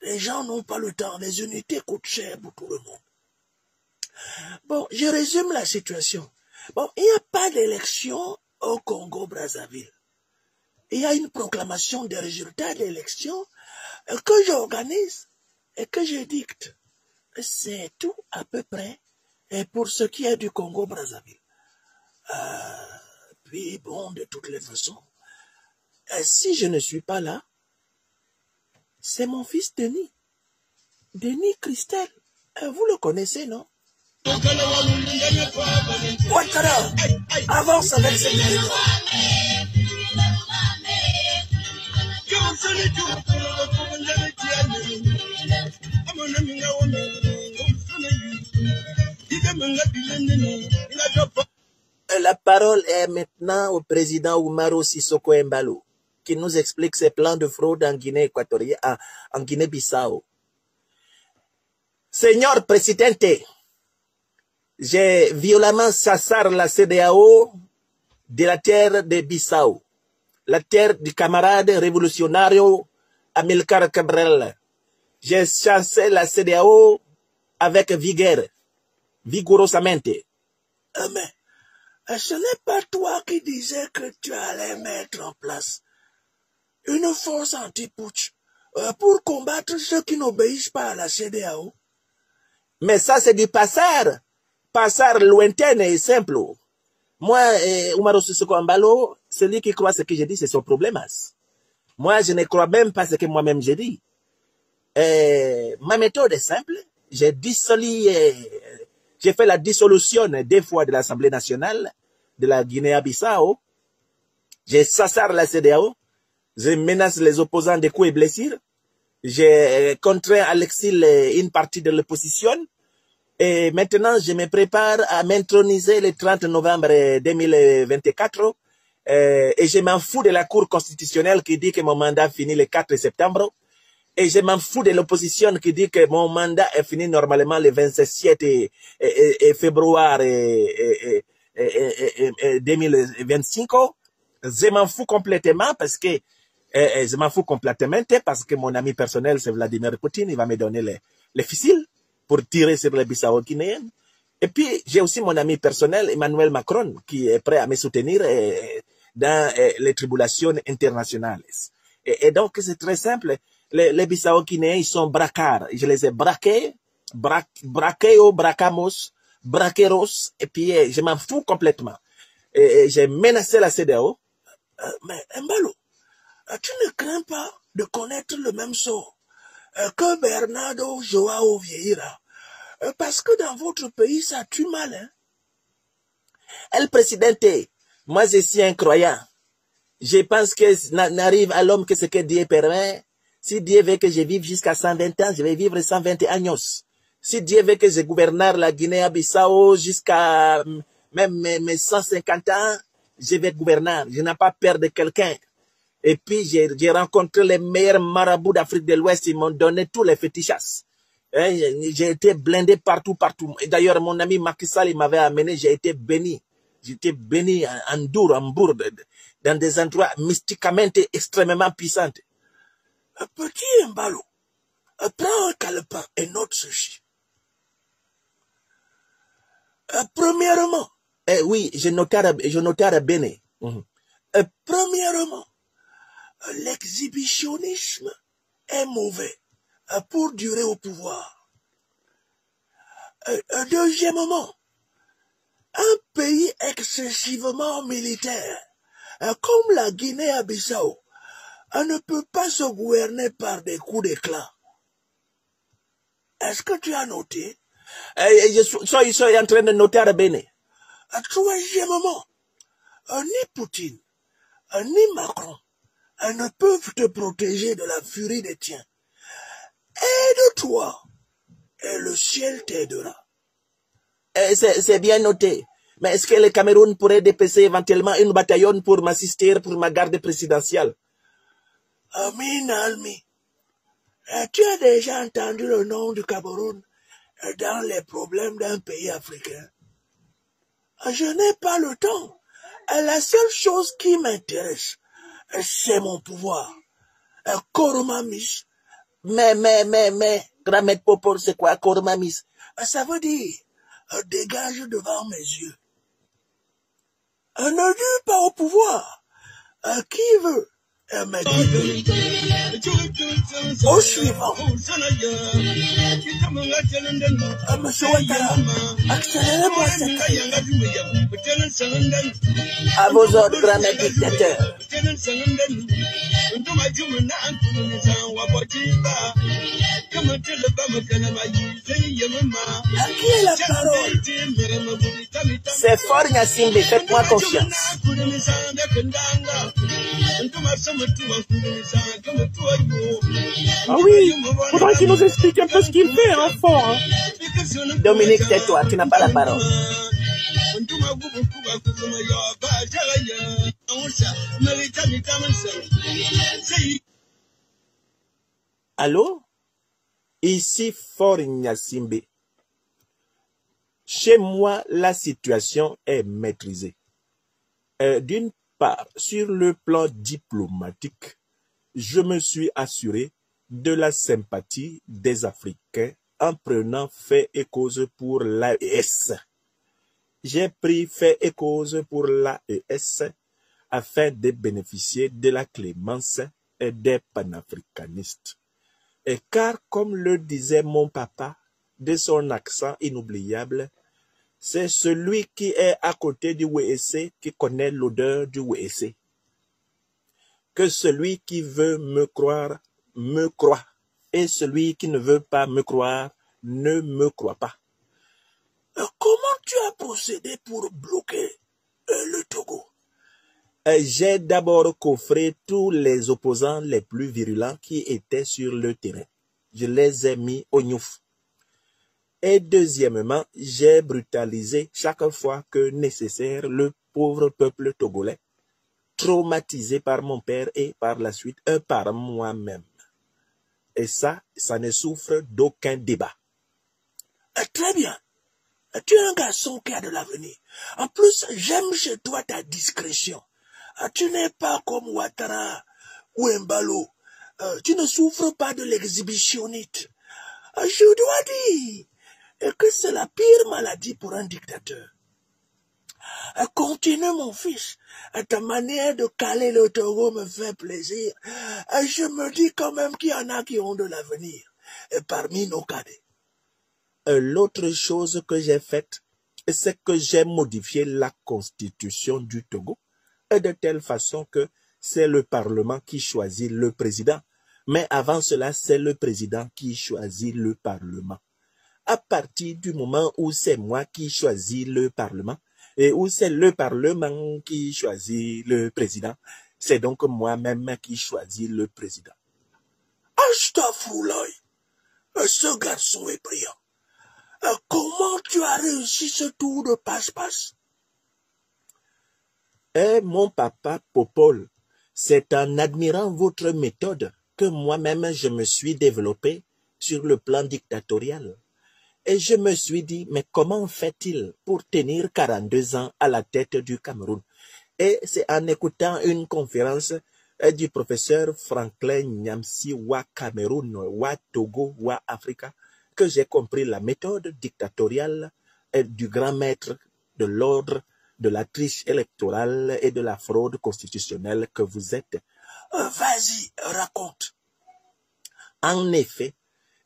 [SPEAKER 2] Les gens n'ont pas le temps, les unités coûtent cher pour tout le monde. Bon, je résume la situation. Bon, il n'y a pas d'élection au Congo-Brazzaville. Il y a une proclamation des résultats de l'élection que j'organise et que je dicte. C'est tout à peu près et pour ce qui est du Congo-Brazzaville. Puis bon, de toutes les façons, si je ne suis pas là, c'est mon fils Denis. Denis Christel. Vous le connaissez, non?
[SPEAKER 1] Ouattara, avance avec cette vidéo.
[SPEAKER 5] La parole est maintenant au président Oumaro Sissoko Embalo, qui nous explique ses plans de fraude en Guinée équatoriale, en Guinée-Bissau. Señor Presidente,
[SPEAKER 2] j'ai violemment chassé la CEDEAO de la terre de Bissau, la terre du camarade révolutionnario Amilcar Cabral. J'ai chassé la CEDEAO avec vigueur, vigorosamente.
[SPEAKER 1] Mais ce n'est pas toi qui disais que tu allais mettre en place une force anti-putsch pour combattre ceux qui n'obéissent pas à la CEDEAO.
[SPEAKER 2] Mais ça, c'est du passard lointain et simple. Moi, Oumaro Sissoko Embalo, celui qui croit ce que je dis, c'est son problème. Moi, je ne crois même pas ce que moi-même j'ai dit. Ma méthode est simple. J'ai fait la dissolution 2 fois de l'Assemblée nationale de la Guinée-Bissau. J'ai sassar la CEDEAO. Je menace les opposants de coups et blessures. J'ai contraint à l'exil une partie de l'opposition. Et maintenant, je me prépare à m'introniser le 30 novembre 2024. Et je m'en fous de la Cour constitutionnelle qui dit que mon mandat finit le 4 septembre. Et je m'en fous de l'opposition qui dit que mon mandat est fini normalement le 27 février 2025. Je m'en fous complètement parce que mon ami personnel, c'est Vladimir Poutine. Il va me donner les fusils pour tirer sur les Bissau-Guinéens. Et puis, j'ai aussi mon ami personnel, Emmanuel Macron, qui est prêt à me soutenir dans les tribulations internationales. Et donc, c'est très simple. Les Bissau-Guinéens, ils sont braquards. Je les ai braqués, bracamos, braqueros, et puis je m'en fous complètement. Et j'ai menacé la CEDEAO.
[SPEAKER 1] Mais Embalo, tu ne crains pas de connaître le même sort que Bernardo Joao Vieira, parce que dans votre pays, ça tue mal, hein?
[SPEAKER 2] El Presidente, moi je suis un croyant. Je pense que n'arrive à l'homme que ce que Dieu permet. Si Dieu veut que je vive jusqu'à 120 ans, je vais vivre 120 años. Si Dieu veut que je gouverne la Guinée-Bissau jusqu'à même mes 150 ans, je vais gouverner. Je n'ai pas peur de quelqu'un. Et puis, j'ai rencontré les meilleurs marabouts d'Afrique de l'Ouest. Ils m'ont donné tous les fétichas. J'ai été blindé partout. Et d'ailleurs, mon ami Macky Sall, il m'avait amené, j'ai été béni. J'étais béni en bourde, dans des endroits mystiquement extrêmement puissants.
[SPEAKER 1] Petit Embalo, prends un calepin et note ceci. Premièrement,
[SPEAKER 2] oui, je notais à Béné.
[SPEAKER 1] Premièrement, l'exhibitionnisme est mauvais pour durer au pouvoir. Deuxièmement, un pays excessivement militaire comme la Guinée-Bissau ne peut pas se gouverner par des coups d'éclat. Est-ce que tu as noté?
[SPEAKER 2] Je suis en train de noter à Béné.
[SPEAKER 1] Troisièmement, ni Poutine, ni Macron ne peuvent te protéger de la furie des tiens. Aide-toi, et le ciel t'aidera.
[SPEAKER 2] C'est bien noté. Mais est-ce que le Cameroun pourrait dépêcher éventuellement une bataillon pour m'assister pour ma garde présidentielle?
[SPEAKER 1] Amin Almi, tu as déjà entendu le nom du Cameroun dans les problèmes d'un pays africain? Je n'ai pas le temps. La seule chose qui m'intéresse, c'est mon pouvoir. Koromamis.
[SPEAKER 2] Mais, Grand Maître Popol, c'est quoi Koromamis?
[SPEAKER 1] Ça veut dire, dégage devant mes yeux. Ne dis pas au pouvoir. Qui veut au suivant. Monsieur Ouattara, accélérez-moi cette.
[SPEAKER 2] À vos ordres, grand maître dictateur.
[SPEAKER 1] À qui est la parole?
[SPEAKER 2] C'est fort Nyassimbe, faites-moi confiance.
[SPEAKER 5] Ah oui, faudrait qu'il nous explique un peu ce qu'il fait, hein, fort. Hein.
[SPEAKER 2] Dominique, tais-toi, tu n'as pas la parole. Allô? Ici Fort Nyassimbe.
[SPEAKER 5] Chez moi, la situation est maîtrisée. D'une part, sur le plan diplomatique, je me suis assuré de la sympathie des Africains en prenant fait et cause pour l'AES. J'ai pris fait et cause pour l'AES afin de bénéficier de la clémence des panafricanistes. Et car, comme le disait mon papa, de son accent inoubliable, c'est celui qui est à côté du WEC qui connaît l'odeur du WEC. Que celui qui veut me croire, et celui qui ne veut pas me croire, ne me croit pas.
[SPEAKER 1] Comment tu as procédé pour bloquer le Togo?
[SPEAKER 5] J'ai d'abord coffré tous les opposants les plus virulents qui étaient sur le terrain. Je les ai mis au gnouf. Et deuxièmement, j'ai brutalisé chaque fois que nécessaire le pauvre peuple togolais, traumatisé par mon père et par la suite par moi-même. Et ça ne souffre d'aucun débat.
[SPEAKER 1] Très bien. Tu es un garçon qui a de l'avenir. En plus, j'aime chez toi ta discrétion. Tu n'es pas comme Ouattara ou Mbalo. Tu ne souffres pas de l'exhibitionnite. Je dois dire que c'est la pire maladie pour un dictateur. Continue, mon fils. Ta manière de caler le Togo me fait plaisir. Je me dis quand même qu'il y en a qui ont de l'avenir parmi nos cadets.
[SPEAKER 5] L'autre chose que j'ai faite, c'est que j'ai modifié la constitution du Togo de telle façon que c'est le Parlement qui choisit le président. Mais avant cela, c'est le président qui choisit le Parlement. À partir du moment où c'est moi qui choisis le Parlement, et où c'est le Parlement qui choisit le président, c'est donc moi-même qui choisis le président.
[SPEAKER 1] Astaghfirullah, ce garçon est brillant. Comment tu as réussi ce tour de passe-passe?
[SPEAKER 5] Mon papa Popol, c'est en admirant votre méthode que moi-même je me suis développé sur le plan dictatorial. Et je me suis dit, mais comment fait-il pour tenir 42 ans à la tête du Cameroun? Et c'est en écoutant une conférence du professeur Franklin Nyamsi wa Cameroun, wa Togo, wa Africa, que j'ai compris la méthode dictatoriale du grand maître de l'ordre de la triche électorale et de la fraude constitutionnelle que vous êtes.
[SPEAKER 1] Vas-y, raconte.
[SPEAKER 5] En effet,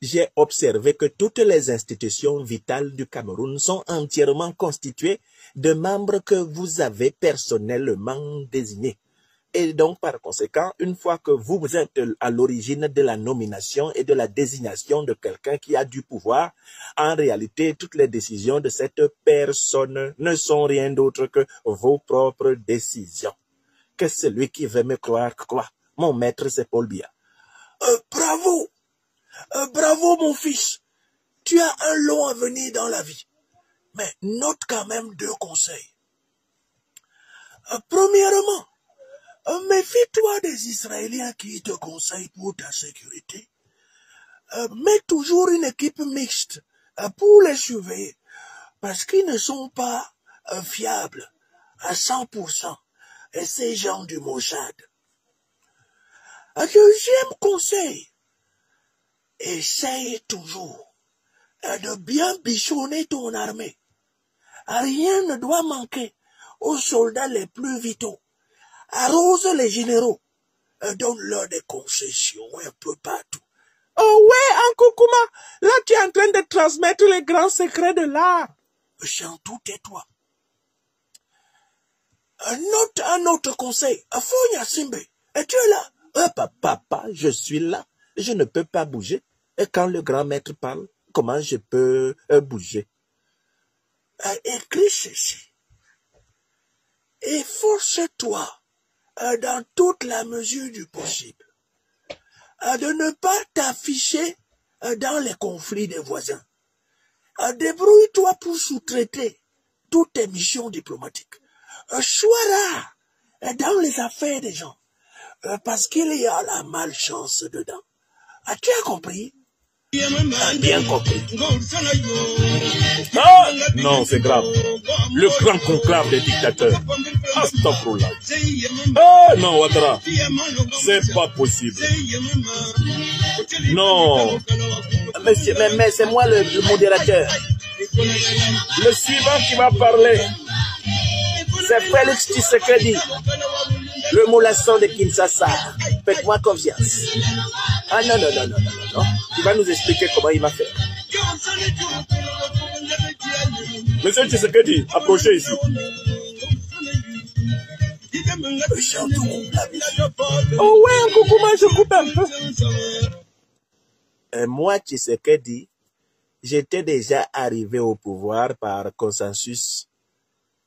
[SPEAKER 5] j'ai observé que toutes les institutions vitales du Cameroun sont entièrement constituées de membres que vous avez personnellement désignés. Et donc, par conséquent, une fois que vous êtes à l'origine de la nomination et de la désignation de quelqu'un qui a du pouvoir, en réalité, toutes les décisions de cette personne ne sont rien d'autre que vos propres décisions. Que celui qui veut me croire, croit. Mon maître, c'est Paul Biya.
[SPEAKER 1] Bravo! Bravo, mon fils. Tu as un long avenir dans la vie. Mais note quand même 2 conseils. Premièrement, méfie-toi des Israéliens qui te conseillent pour ta sécurité. Mets toujours une équipe mixte pour les surveiller, parce qu'ils ne sont pas fiables à 100%. Et ces gens du Mossad. Deuxième conseil, essaye toujours de bien bichonner ton armée. Rien ne doit manquer aux soldats les plus vitaux. Arrose les généraux. Donne-leur des concessions un peu partout.
[SPEAKER 2] Oh ouais, Ankoukouma, là tu es en train de transmettre les grands secrets de l'art.
[SPEAKER 1] Chantou, tais-toi. Note un autre conseil. Fonia Simbe, es-tu là?
[SPEAKER 5] Papa, je suis là. Je ne peux pas bouger. Et quand le grand maître parle, comment je peux bouger?
[SPEAKER 1] Écris ceci. Efforce-toi, dans toute la mesure du possible, de ne pas t'afficher dans les conflits des voisins. Débrouille-toi pour sous-traiter toutes tes missions diplomatiques. Sois rare dans les affaires des gens, parce qu'il y a la malchance dedans. Tu as compris?
[SPEAKER 5] Bien compris.
[SPEAKER 4] Ah, non, c'est grave. Le grand conclave des dictateurs. Astaghfirullah. Ah, non, Ouattara. C'est pas possible. Non.
[SPEAKER 5] Monsieur, mais c'est moi le modérateur.
[SPEAKER 4] Le suivant qui va parler.
[SPEAKER 5] C'est Félix Tshisekedi, le molasson de Kinshasa. Faites-moi confiance. Ah non, non, non, non, non, non. Il va nous expliquer comment il va faire.
[SPEAKER 4] Monsieur Tshisekedi, approchez ici.
[SPEAKER 5] Oh ouais, un coucou, moi je coupe un peu. Moi, Tshisekedi, j'étais déjà arrivé au pouvoir par consensus.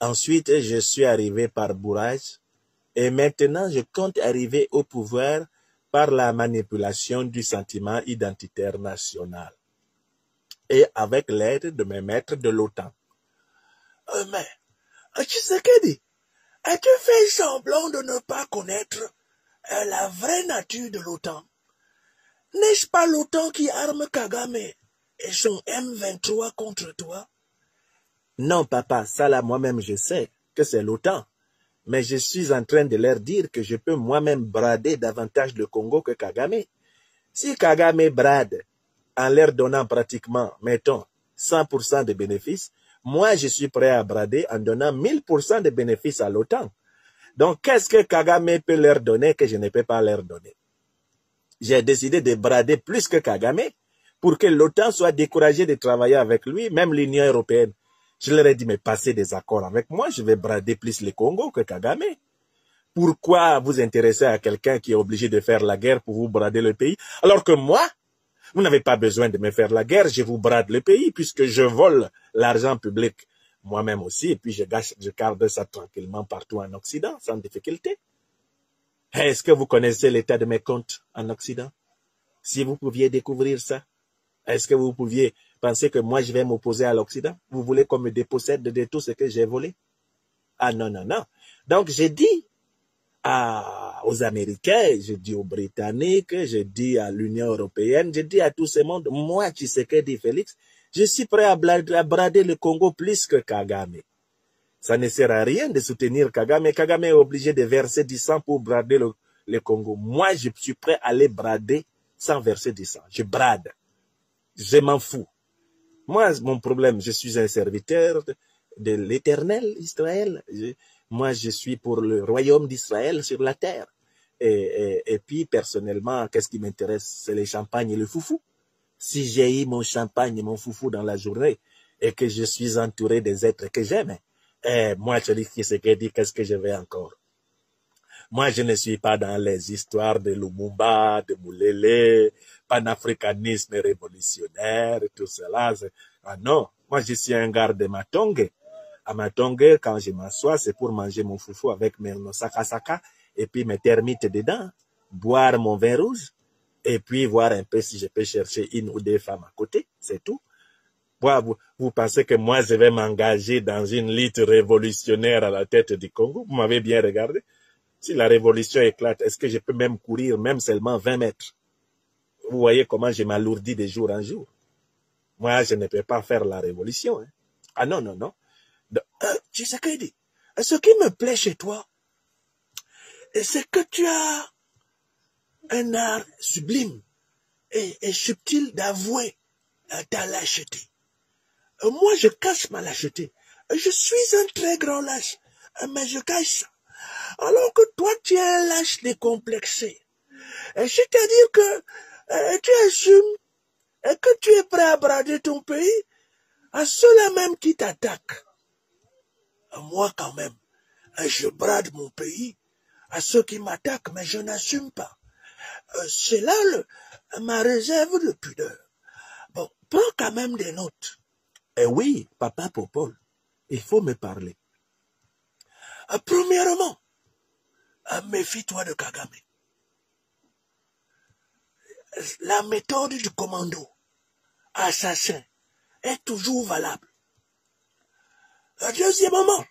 [SPEAKER 5] Ensuite, je suis arrivé par bourrage. Et maintenant, je compte arriver au pouvoir par la manipulation du sentiment identitaire national. Et avec l'aide de mes maîtres de l'OTAN. Mais, Tshisekedi, as-tu fait semblant de ne pas connaître la vraie nature de l'OTAN? N'est-ce pas l'OTAN qui arme Kagame et son M23 contre toi? Non, papa, ça là, moi-même, je sais que c'est l'OTAN. Mais je suis en train de leur dire que je peux moi-même brader davantage le Congo que Kagame. Si Kagame brade en leur donnant pratiquement, mettons, 100% de bénéfices, moi, je suis prêt à brader en donnant 1000% de bénéfices à l'OTAN. Donc, qu'est-ce que Kagame peut leur donner que je ne peux pas leur donner? J'ai décidé de brader plus que Kagame pour que l'OTAN soit découragé de travailler avec lui, même l'Union européenne. Je leur ai dit, mais passez des accords avec moi, je vais brader plus le Congo que Kagame. Pourquoi vous intéresser à quelqu'un qui est obligé de faire la guerre pour vous brader le pays? Alors que moi, vous n'avez pas besoin de me faire la guerre, je vous brade le pays puisque je vole l'argent public moi-même aussi et puis je garde ça tranquillement partout en Occident, sans difficulté. Est-ce que vous connaissez l'état de mes comptes en Occident? Si vous pouviez découvrir ça, est-ce que vous pouviez penser que moi je vais m'opposer à l'Occident? Vous voulez qu'on me dépossède de tout ce que j'ai volé? Ah non, non, non. Donc j'ai dit aux Américains, j'ai dit aux Britanniques, j'ai dit à l'Union européenne, j'ai dit à tout ce monde, moi, Tshisekedi Félix, je suis prêt à brader le Congo plus que Kagame. Ça ne sert à rien de soutenir Kagame. Kagame est obligé de verser du sang pour brader le Congo. Moi, je suis prêt à les brader sans verser du sang. Je brade. Je m'en fous. Moi, mon problème, je suis un serviteur de l'Éternel Israël. Moi, je suis pour le royaume d'Israël sur la terre. Et puis, personnellement, qu'est-ce qui m'intéresse? C'est les champagnes et le foufou. Si j'ai eu mon champagne et mon foufou dans la journée et que je suis entouré des êtres que j'aime, moi, je dis qu'est-ce que je vais encore? Moi, je ne suis pas dans les histoires de Lumumba, de Moulele, panafricanisme révolutionnaire, tout cela. Ah non, moi, je suis un gars de Matongue. À Matongue, quand je m'assois, c'est pour manger mon foufou avec mes saka et puis mes termites dedans, boire mon vin rouge et puis voir un peu si je peux chercher une ou deux femmes à côté, c'est tout. Vous pensez que moi, je vais m'engager dans une lutte révolutionnaire à la tête du Congo? Vous m'avez bien regardé. Si la révolution éclate, est-ce que je peux même courir, même seulement 20 mètres? Vous voyez comment je m'alourdis de jour en jour. Moi, je ne peux pas faire la révolution. Hein. Ah non, non, non. Tshisekedi, ce qui me plaît chez toi, c'est que tu as un art sublime et subtil d'avouer ta lâcheté. Moi, je cache ma lâcheté. Je suis un très grand lâche, mais je cache ça. Alors que toi, tu es un lâche décomplexé. C'est-à-dire que tu assumes que tu es prêt à brader ton pays à ceux-là même qui t'attaquent. Moi, quand même, je brade mon pays à ceux qui m'attaquent, mais je n'assume pas. C'est là ma réserve de pudeur. Bon, prends quand même des notes. Eh oui, papa Popol, il faut me parler. Premièrement, méfie-toi de Kagame. La méthode du commando assassin est toujours valable. Deuxièmement,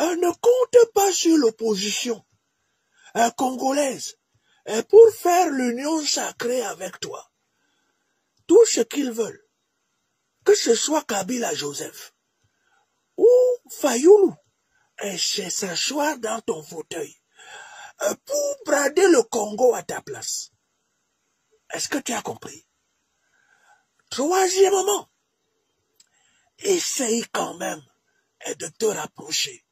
[SPEAKER 5] ne compte pas sur l'opposition congolaise pour faire l'union sacrée avec toi.
[SPEAKER 1] tout ce qu'ils veulent. Que ce soit Kabila Joseph ou Fayoulou, et c'est s'asseoir dans ton fauteuil pour brader le Congo à ta place. Est-ce que tu as compris? Troisièmement, essaye quand même de te rapprocher,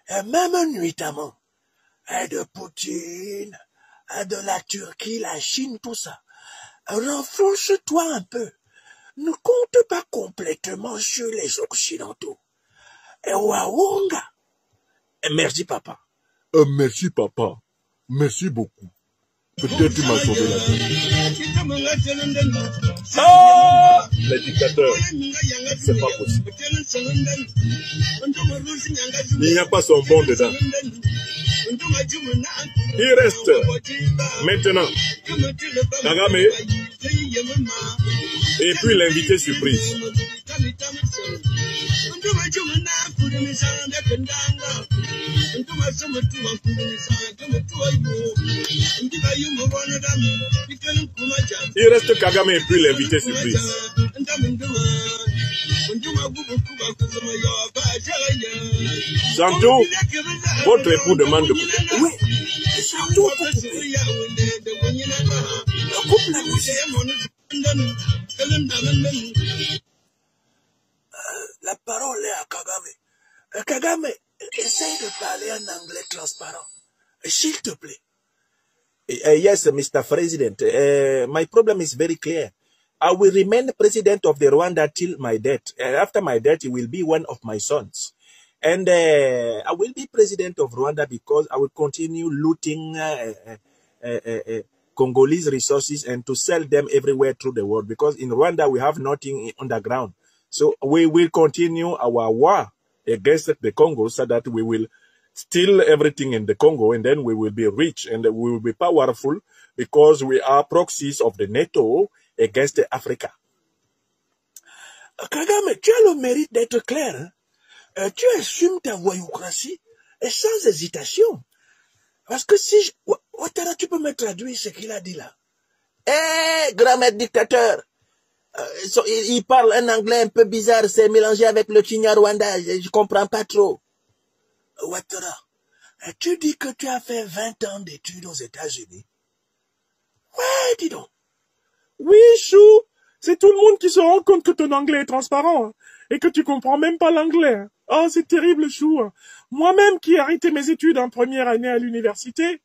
[SPEAKER 1] et même nuitamment, de Poutine, de la Turquie, la Chine, tout ça. Renforce-toi un peu. Ne compte pas complètement sur les Occidentaux. Et Wawonga. Merci, papa.
[SPEAKER 4] Merci, papa. Merci beaucoup. Peut-être tu m'as sauvé la vie. Ah! Les dictateurs, c'est pas possible. Il n'y a pas son bon dedans. Il reste maintenant Kagame et puis l'invité surprise. Il reste Kagame et puis l'invité surprise. Santo, votre époux demande de couper.
[SPEAKER 1] Oui, Santo, coupe la musique. La parole est à Kagame. Kagame, essaye de parler en anglais transparent. S'il te plaît.
[SPEAKER 2] Yes, Mr. President. My problem is very clear. I will remain president of the Rwanda till my death. After my death, he will be one of my sons. And I will be president of Rwanda because I will continue looting Congolese resources and to sell them everywhere through the world. Because in Rwanda, we have nothing underground. So we will continue our war against the Congo so that we will steal everything in the Congo and then we will be rich and we will be powerful because we are proxies of the NATO against Africa.
[SPEAKER 1] Kagame, tu as le mérite d'être clair. Hein? Tu assumes ta voyoucratie et sans hésitation. Parce que si Ouattara, tu peux me traduire ce qu'il a dit là.
[SPEAKER 2] Eh, grand maître dictateur, il parle un anglais un peu bizarre, c'est mélangé avec le Kinyarwanda, je comprends pas trop.
[SPEAKER 1] Ouattara, tu dis que tu as fait 20 ans d'études aux États-Unis. Ouais, dis donc.
[SPEAKER 4] Oui, Chou, c'est tout le monde qui se rend compte que ton anglais est transparent hein, et que tu comprends même pas l'anglais. Hein. Oh, c'est terrible, Chou. Hein. Moi-même qui ai arrêté mes études en première année à l'université,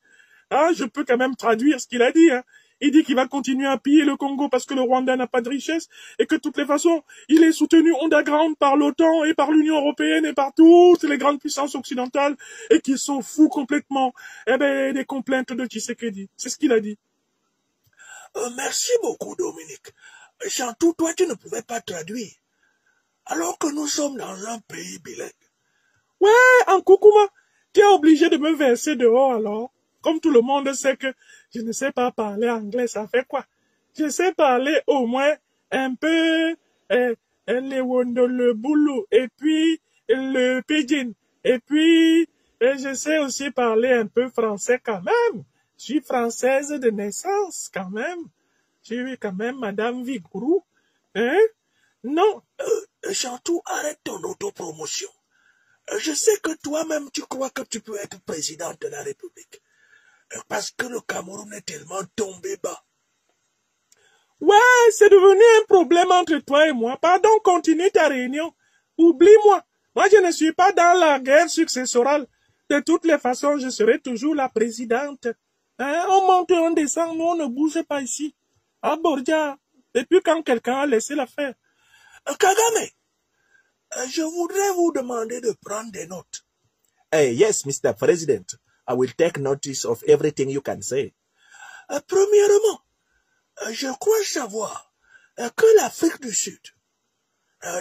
[SPEAKER 4] hein, je peux quand même traduire ce qu'il a dit. Hein. Il dit qu'il va continuer à piller le Congo parce que le Rwanda n'a pas de richesse et que de toutes les façons, il est soutenu underground par l'OTAN et par l'Union européenne et par toutes les grandes puissances occidentales et qu'ils sont fous complètement des complaintes de Tshisekedi. C'est ce qu'il a dit.
[SPEAKER 1] Merci beaucoup, Dominique. Chantou, toi, tu ne pouvais pas traduire. Alors que nous sommes dans un pays bilingue.
[SPEAKER 4] Ouais, en Koukouma, tu es obligé de me verser dehors alors. Comme tout le monde sait que je ne sais pas parler anglais, ça fait quoi? Je sais parler au moins un peu le Wondolebulu et puis le Pidgin. Et puis, je sais aussi parler un peu français quand même. Je suis française de naissance quand même. Je suis quand même Madame Vigourou. Hein? Non.
[SPEAKER 1] Chantou, arrête ton autopromotion. Je sais que toi-même, tu crois que tu peux être présidente de la République. Parce que le Cameroun est tellement tombé bas.
[SPEAKER 4] Ouais, c'est devenu un problème entre toi et moi. Pardon, continue ta réunion. Oublie-moi. Moi, je ne suis pas dans la guerre successorale. De toutes les façons, je serai toujours la présidente. Hein? On monte, on descend, nous, on ne bouge pas ici. À Bordia, depuis quand quelqu'un a laissé l'affaire.
[SPEAKER 1] Kagame, je voudrais vous demander de prendre des notes.
[SPEAKER 2] Hey, yes, Mr. President. I will take notice of everything you can say.
[SPEAKER 1] Premièrement, je crois savoir que l'Afrique du Sud,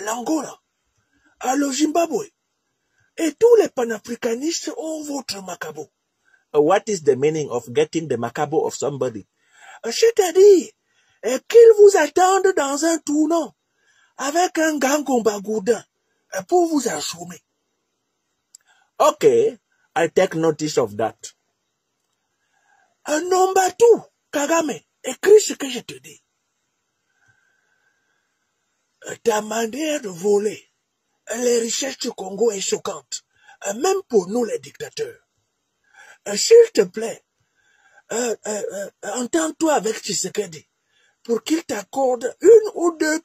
[SPEAKER 1] l'Angola, le Zimbabwe et tous les panafricanistes ont votre macabo.
[SPEAKER 2] What is the meaning of getting the macabo of somebody?
[SPEAKER 1] C'est-à-dire qu'ils vous attendent dans un tournant avec un gangomba gourdin pour vous assommer.
[SPEAKER 2] Okay, I take notice of that.
[SPEAKER 1] Number 2, Kagame, écris ce que je te dis. ta manière de voler les richesses du Congo est choquante, même pour nous les dictateurs. S'il te plaît, entends-toi avec Tshisekedi pour qu'il t'accorde une ou deux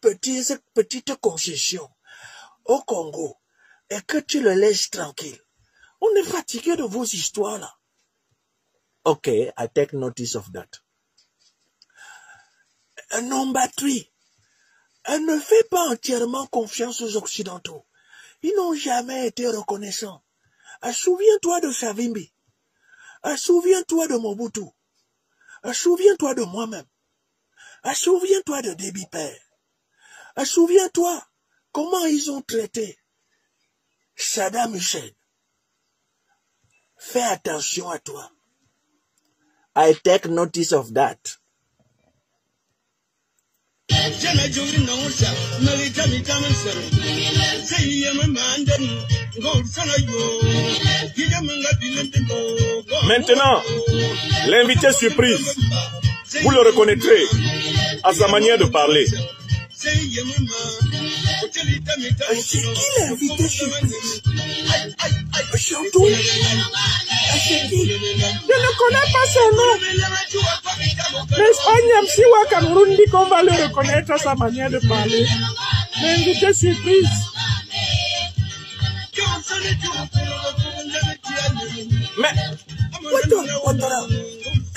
[SPEAKER 1] petites concessions au Congo et que tu le laisses tranquille. On est fatigué de vos histoires là.
[SPEAKER 2] Ok, I take notice of that.
[SPEAKER 1] Number 3. Elle ne fait pas entièrement confiance aux Occidentaux. Ils n'ont jamais été reconnaissants. Souviens-toi de Savimbi. Souviens-toi de Mobutu. Souviens-toi de moi-même. Souviens-toi de Déby Père. Souviens-toi comment ils ont traité Saddam Hussein. Fais attention à toi.
[SPEAKER 2] I take notice of that.
[SPEAKER 4] Maintenant, l'invité surprise, vous le reconnaîtrez à sa manière de parler.
[SPEAKER 1] C'est qui l'invité surprise? Surtout, c'est qui?
[SPEAKER 5] Je ne connais pas son nom. L'Espagne, Msiwa Cameroun dit qu'on va le reconnaître à sa manière de parler. L'invité surprise.
[SPEAKER 4] Mais,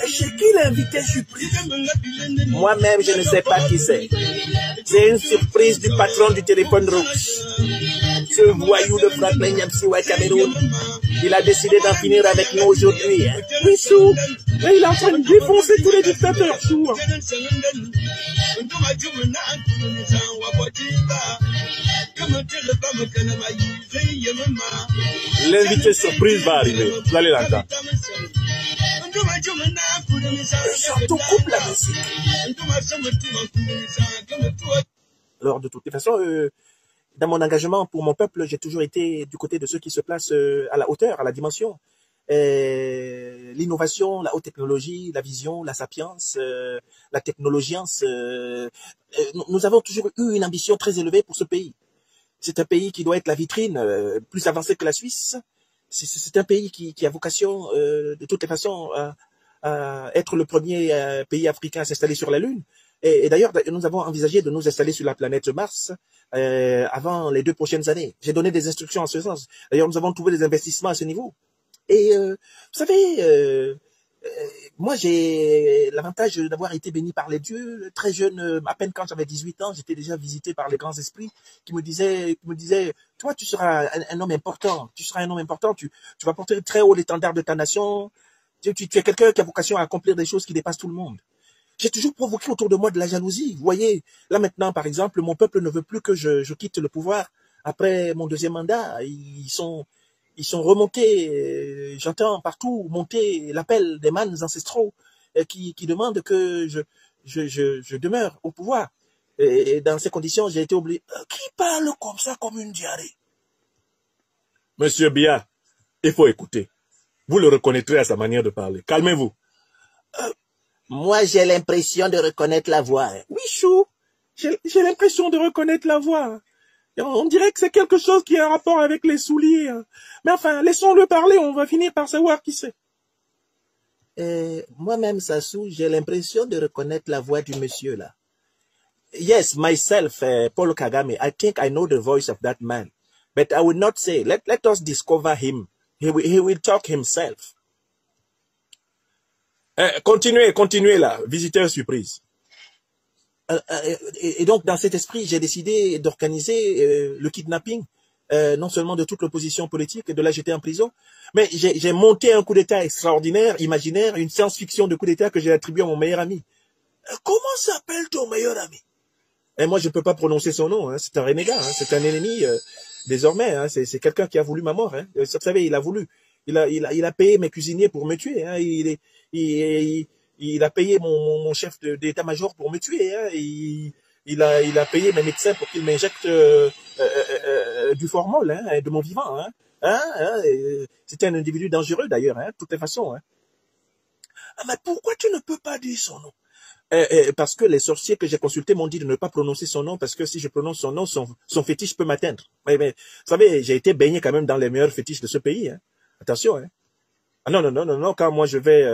[SPEAKER 1] c'est qui l'invité surprise?
[SPEAKER 2] Moi-même, je ne sais pas qui c'est. C'est une surprise du patron du téléphone rouge. Ce voyou de Franklin Nyamsiwa Cameroun. Il a décidé d'en finir avec nous aujourd'hui. Hein.
[SPEAKER 5] Oui, Chou. Et il est en train de défoncer tous les dictateurs, Chou.
[SPEAKER 4] l'invité surprise va arriver. Vous allez l'entendre.
[SPEAKER 1] Surtout coupe la musique.
[SPEAKER 2] Alors, de toutes les façons, dans mon engagement pour mon peuple, j'ai toujours été du côté de ceux qui se placent à la hauteur, à la dimension. L'innovation, la haute technologie, la vision, la sapience, la technologience. Nous avons toujours eu une ambition très élevée pour ce pays. C'est un pays qui doit être la vitrine plus avancée que la Suisse. C'est un pays qui a vocation, de toutes les façons, à être le premier pays africain à s'installer sur la Lune. Et d'ailleurs, nous avons envisagé de nous installer sur la planète Mars avant les 2 prochaines années. J'ai donné des instructions en ce sens. D'ailleurs, nous avons trouvé des investissements à ce niveau. Et vous savez, moi j'ai l'avantage d'avoir été béni par les dieux. Très jeune, à peine quand j'avais 18 ans, j'étais déjà visité par les grands esprits qui me disaient, toi tu seras un homme important, tu vas porter très haut l'étendard de ta nation, tu es quelqu'un qui a vocation à accomplir des choses qui dépassent tout le monde. J'ai toujours provoqué autour de moi de la jalousie. Vous voyez, là maintenant par exemple, mon peuple ne veut plus que je quitte le pouvoir après mon 2e mandat. Ils sont remontés, j'entends partout monter l'appel des mânes ancestraux qui demandent que je demeure au pouvoir. Et dans ces conditions, j'ai été obligé.
[SPEAKER 1] Qui parle comme ça, comme une diarrhée?
[SPEAKER 4] Monsieur Biya, il faut écouter. Vous le reconnaîtrez à sa manière de parler. Calmez-vous.
[SPEAKER 2] Moi, j'ai l'impression de reconnaître la voix.
[SPEAKER 5] Oui, Chou. J'ai l'impression de reconnaître la voix. On dirait que c'est quelque chose qui a un rapport avec les souliers. Mais enfin, laissons-le parler, on va finir par savoir qui c'est.
[SPEAKER 2] Moi-même, Sassou, j'ai l'impression de reconnaître la voix du monsieur là. Yes, myself, Paul Kagame, I think I know the voice of that man. But I will not say, let us discover him. He will talk himself.
[SPEAKER 4] Continuez là, visiteur surprise.
[SPEAKER 2] Et donc, dans cet esprit, j'ai décidé d'organiser le kidnapping, non seulement de toute l'opposition politique, et de la jeter en prison, mais j'ai monté un coup d'État extraordinaire, imaginaire, une science-fiction de coup d'État que j'ai attribué à mon meilleur ami.
[SPEAKER 1] Comment s'appelle ton meilleur ami?
[SPEAKER 2] Et moi, je ne peux pas prononcer son nom, hein. C'est un renégat, hein. C'est un ennemi désormais, hein. C'est quelqu'un qui a voulu ma mort. Hein. Vous savez, il a voulu. Il a payé mes cuisiniers pour me tuer. Hein. Il a payé mon chef d'état-major pour me tuer. Hein. Il a payé mes médecins pour qu'ils m'injectent du formol, hein, de mon vivant. Hein. C'était un individu dangereux d'ailleurs, hein, de toutes les façons. Hein.
[SPEAKER 1] Mais pourquoi tu ne peux pas dire son nom?
[SPEAKER 5] parce que les sorciers que j'ai consultés m'ont dit de ne pas prononcer son nom, parce que si je prononce son nom, son fétiche peut m'atteindre. Mais, vous savez, j'ai été baigné quand même dans les meilleurs fétiches de ce pays. Hein. Attention. Hein. Ah non, quand moi je vais,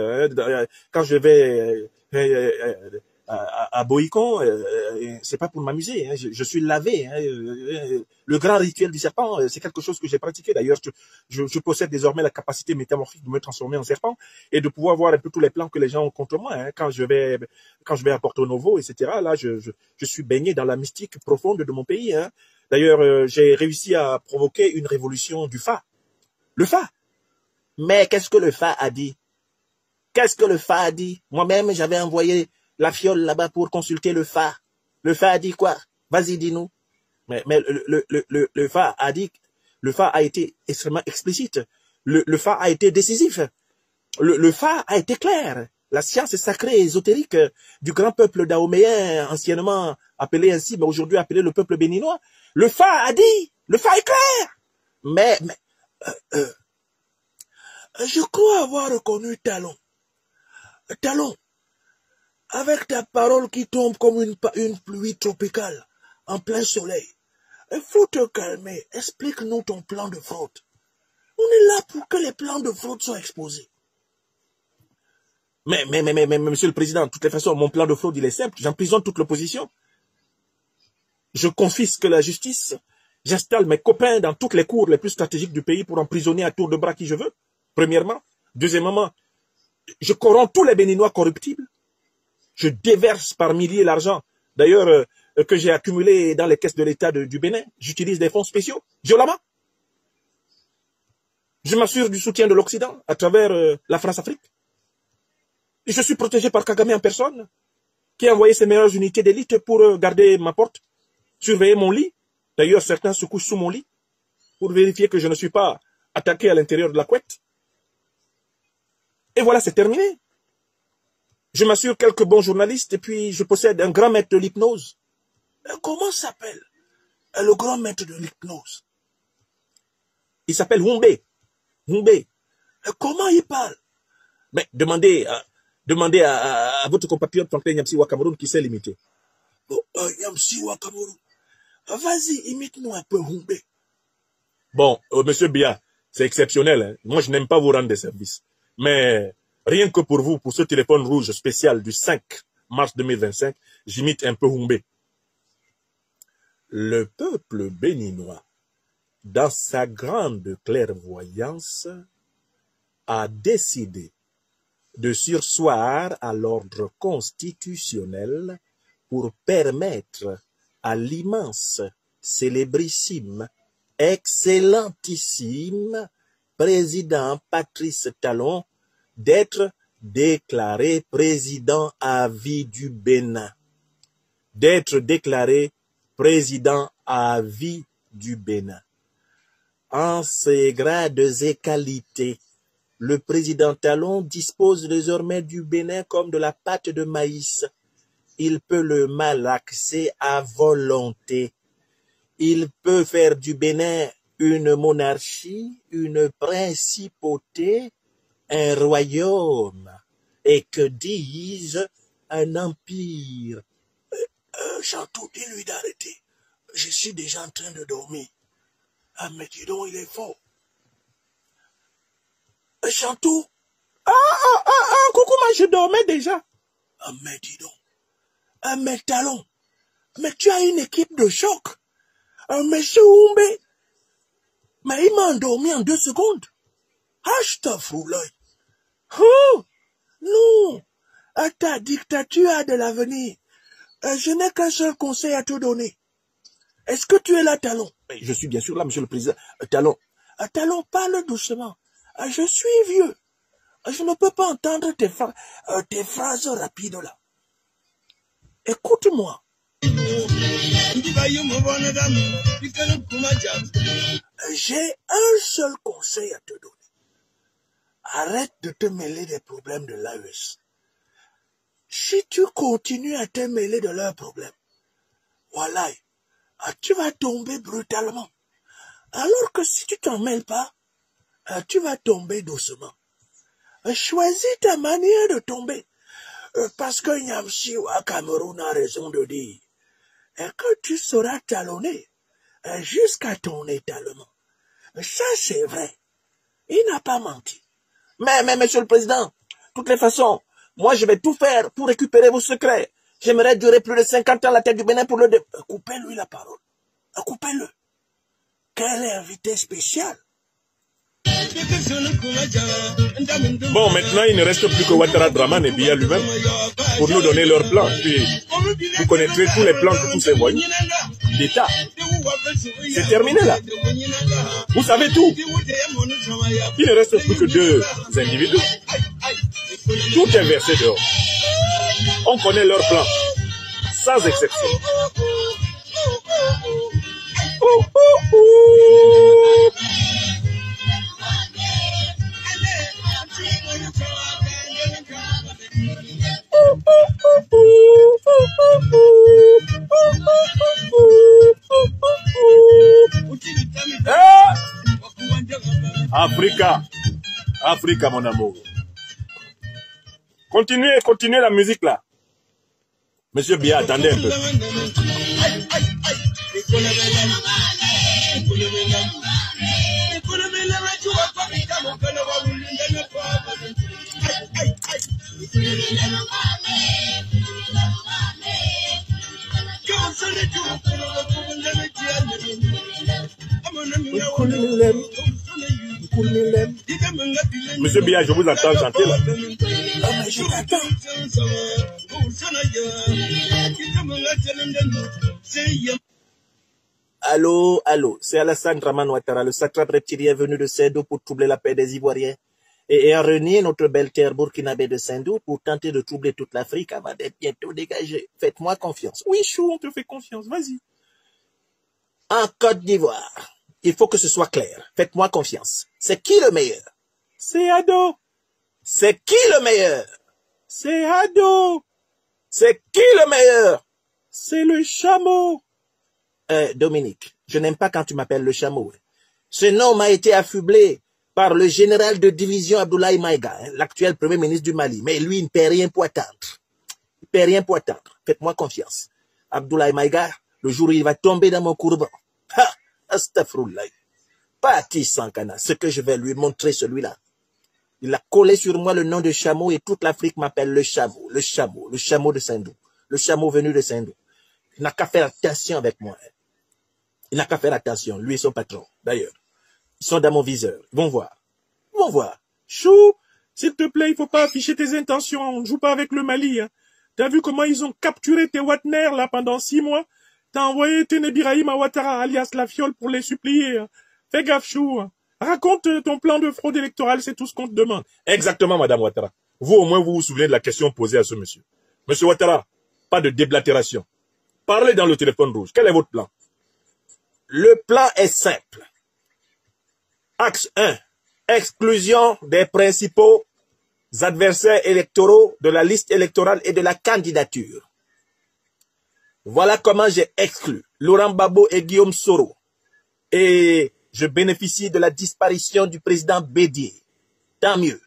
[SPEAKER 5] à Boïcon, c'est pas pour m'amuser. Hein. Je suis lavé. Hein. Le grand rituel du serpent, c'est quelque chose que j'ai pratiqué. D'ailleurs, je possède désormais la capacité métamorphique de me transformer en serpent et de pouvoir voir un peu tous les plans que les gens ont contre moi. Hein. Quand je vais à Porto Novo, etc. Là, je suis baigné dans la mystique profonde de mon pays. Hein. D'ailleurs, j'ai réussi à provoquer une révolution du Fa. Le Fa. Mais qu'est-ce que le Fa a dit? Qu'est-ce que le Fa a dit? Moi-même, j'avais envoyé la fiole là-bas pour consulter le Fa. Le Fa a dit quoi? Vas-y, dis-nous. Mais le Fa a dit, le Fa a été extrêmement explicite. Le Fa a été décisif. Le Fa a été clair. La science sacrée et ésotérique du grand peuple dahoméen, anciennement appelé ainsi, mais aujourd'hui appelé le peuple béninois. Le Fa a dit, le Fa est clair. Mais
[SPEAKER 1] je crois avoir reconnu Talon. Talon, avec ta parole qui tombe comme une pluie tropicale en plein soleil, il faut te calmer. Explique-nous ton plan de fraude. On est là pour que les plans de fraude soient exposés.
[SPEAKER 5] Mais, monsieur le président, de toutes les façons, mon plan de fraude, il est simple. J'emprisonne toute l'opposition. Je confisque la justice. J'installe mes copains dans toutes les cours les plus stratégiques du pays pour emprisonner à tour de bras qui je veux. Premièrement. Deuxièmement, je corromps tous les Béninois corruptibles. Je déverse par milliers l'argent, d'ailleurs, que j'ai accumulé dans les caisses de l'État du Bénin. J'utilise des fonds spéciaux, violemment. Je m'assure du soutien de l'Occident à travers la France-Afrique. Et je suis protégé par Kagame en personne, qui a envoyé ses meilleures unités d'élite pour garder ma porte, surveiller mon lit. D'ailleurs, certains se couchent sous mon lit pour vérifier que je ne suis pas attaqué à l'intérieur de la couette. Et voilà, c'est terminé. Je m'assure quelques bons journalistes et puis je possède un grand maître de l'hypnose.
[SPEAKER 1] Comment s'appelle le grand maître de l'hypnose?
[SPEAKER 5] Il s'appelle Humbe. Humbe.
[SPEAKER 1] Comment il parle?
[SPEAKER 5] Mais demandez à votre compatriote Franklin Nyamsiwa Cameroun qui sait l'imiter.
[SPEAKER 1] Nyamsiwa Cameroun. Vas-y, imite-nous un peu Humbe.
[SPEAKER 4] Bon, monsieur Bia, c'est exceptionnel. Hein. Moi, je n'aime pas vous rendre des services. Mais rien que pour vous, pour ce téléphone rouge spécial du 5 mars 2025, j'imite un peu Humbe. Le peuple béninois, dans sa grande clairvoyance, a décidé de surseoir à l'ordre constitutionnel pour permettre à l'immense, célébrissime, excellentissime président Patrice Talon d'être déclaré président à vie du Bénin. D'être déclaré président à vie du Bénin. En ses grades et qualités, le président Talon dispose désormais du Bénin comme de la pâte de maïs. Il peut le malaxer à volonté. Il peut faire du Bénin une monarchie, une principauté, un royaume, et que dis-je, un empire.
[SPEAKER 1] Chantou, dis-lui d'arrêter. Je suis déjà en train de dormir. Ah, mais dis donc, il est fort. Chantou.
[SPEAKER 5] Coucou, moi je dormais déjà.
[SPEAKER 1] Ah, mais dis donc. Ah, mais Talon. Mais tu as une équipe de choc. Ah, monsieur Humbe. Mais il m'a endormi en 2 secondes. Astaghfirullah. Oh, non. Ta dictature a de l'avenir. Je n'ai qu'un seul conseil à te donner. Est-ce que tu es là, Talon?
[SPEAKER 5] Je suis bien sûr là, monsieur le président. Talon.
[SPEAKER 1] Talon, parle doucement. Je suis vieux. Je ne peux pas entendre tes phrases rapides là. Écoute-moi. J'ai un seul conseil à te donner. Arrête de te mêler des problèmes de l'AES. Si tu continues à te mêler de leurs problèmes, voilà, tu vas tomber brutalement. Alors que si tu t'en mêles pas, tu vas tomber doucement. Choisis ta manière de tomber. Parce que Nyamsi à Cameroun a raison de dire que tu seras talonné jusqu'à ton étalement. Ça, c'est vrai. Il n'a pas menti.
[SPEAKER 2] Mais, monsieur le président, de toutes les façons, moi, je vais tout faire pour récupérer vos secrets. J'aimerais durer plus de 50 ans à la tête du Bénin pour le...
[SPEAKER 1] Coupez-lui la parole. Coupez-le. Quel invité spécial.
[SPEAKER 4] Bon, maintenant, il ne reste plus que Ouattara Draman et Biya lui-même pour nous donner leur plan. Puis, vous connaîtrez tous les plans de tous ces voyous d'État. C'est terminé là. Vous savez tout. Il ne reste plus que 2 individus. Tout est versé dehors. On connaît leur plan, sans exception. Africa, Africa, mon amour. Continuez la musique là. Monsieur Biya, attendez un peu. Monsieur Biya, je vous attends chanter là.
[SPEAKER 1] Mais je t'attends.
[SPEAKER 2] Allô, c'est Alassane Draman Ouattara, le satrape reptilien venu de Sendou pour troubler la paix des Ivoiriens et ayant renié notre belle terre burkinabé de Sendou pour tenter de troubler toute l'Afrique avant d'être bientôt dégagé. Faites-moi confiance.
[SPEAKER 4] Oui, Chou, on te fait confiance, vas-y.
[SPEAKER 2] En Côte d'Ivoire, il faut que ce soit clair. Faites-moi confiance. C'est qui le meilleur?
[SPEAKER 4] C'est Ado.
[SPEAKER 2] C'est qui le meilleur?
[SPEAKER 4] C'est Ado.
[SPEAKER 2] C'est qui le meilleur?
[SPEAKER 4] C'est le chameau.
[SPEAKER 2] Dominique, je n'aime pas quand tu m'appelles le chameau. Ce nom m'a été affublé par le général de division Abdoulaye Maïga, l'actuel premier ministre du Mali. Mais lui, il ne paie rien pour attendre. Il ne paie rien pour attendre. Faites-moi confiance. Abdoulaye Maïga, le jour où il va tomber dans mon courban. Ha! Astaghfirullah. Parti Sankana, ce que je vais lui montrer celui-là. Il a collé sur moi le nom de chameau et toute l'Afrique m'appelle le chameau, le chameau, le chameau de Sendou, le chameau venu de Sendou. Il n'a qu'à faire attention avec moi. Il n'a qu'à faire attention, lui et son patron, d'ailleurs. Ils sont dans mon viseur. Ils vont voir. Ils vont voir.
[SPEAKER 4] Chou, s'il te plaît, il faut pas afficher tes intentions. On ne joue pas avec le Mali. Hein. T'as vu comment ils ont capturé tes Watner là pendant 6 mois? T'as envoyé Téné Birahim à Ouattara, alias la fiole, pour les supplier. Hein. Fais gaffe, Chou. Hein. Raconte ton plan de fraude électorale, c'est tout ce qu'on te demande. Exactement, Madame Ouattara. Vous, au moins, vous vous souvenez de la question posée à ce monsieur. Monsieur Ouattara, pas de déblatération. Parlez dans le téléphone rouge. Quel est votre plan?
[SPEAKER 2] Le plan est simple. Axe 1. Exclusion des principaux adversaires électoraux de la liste électorale et de la candidature. Voilà comment j'ai exclu Laurent Gbagbo et Guillaume Soro. Et je bénéficie de la disparition du président Bédié. Tant mieux.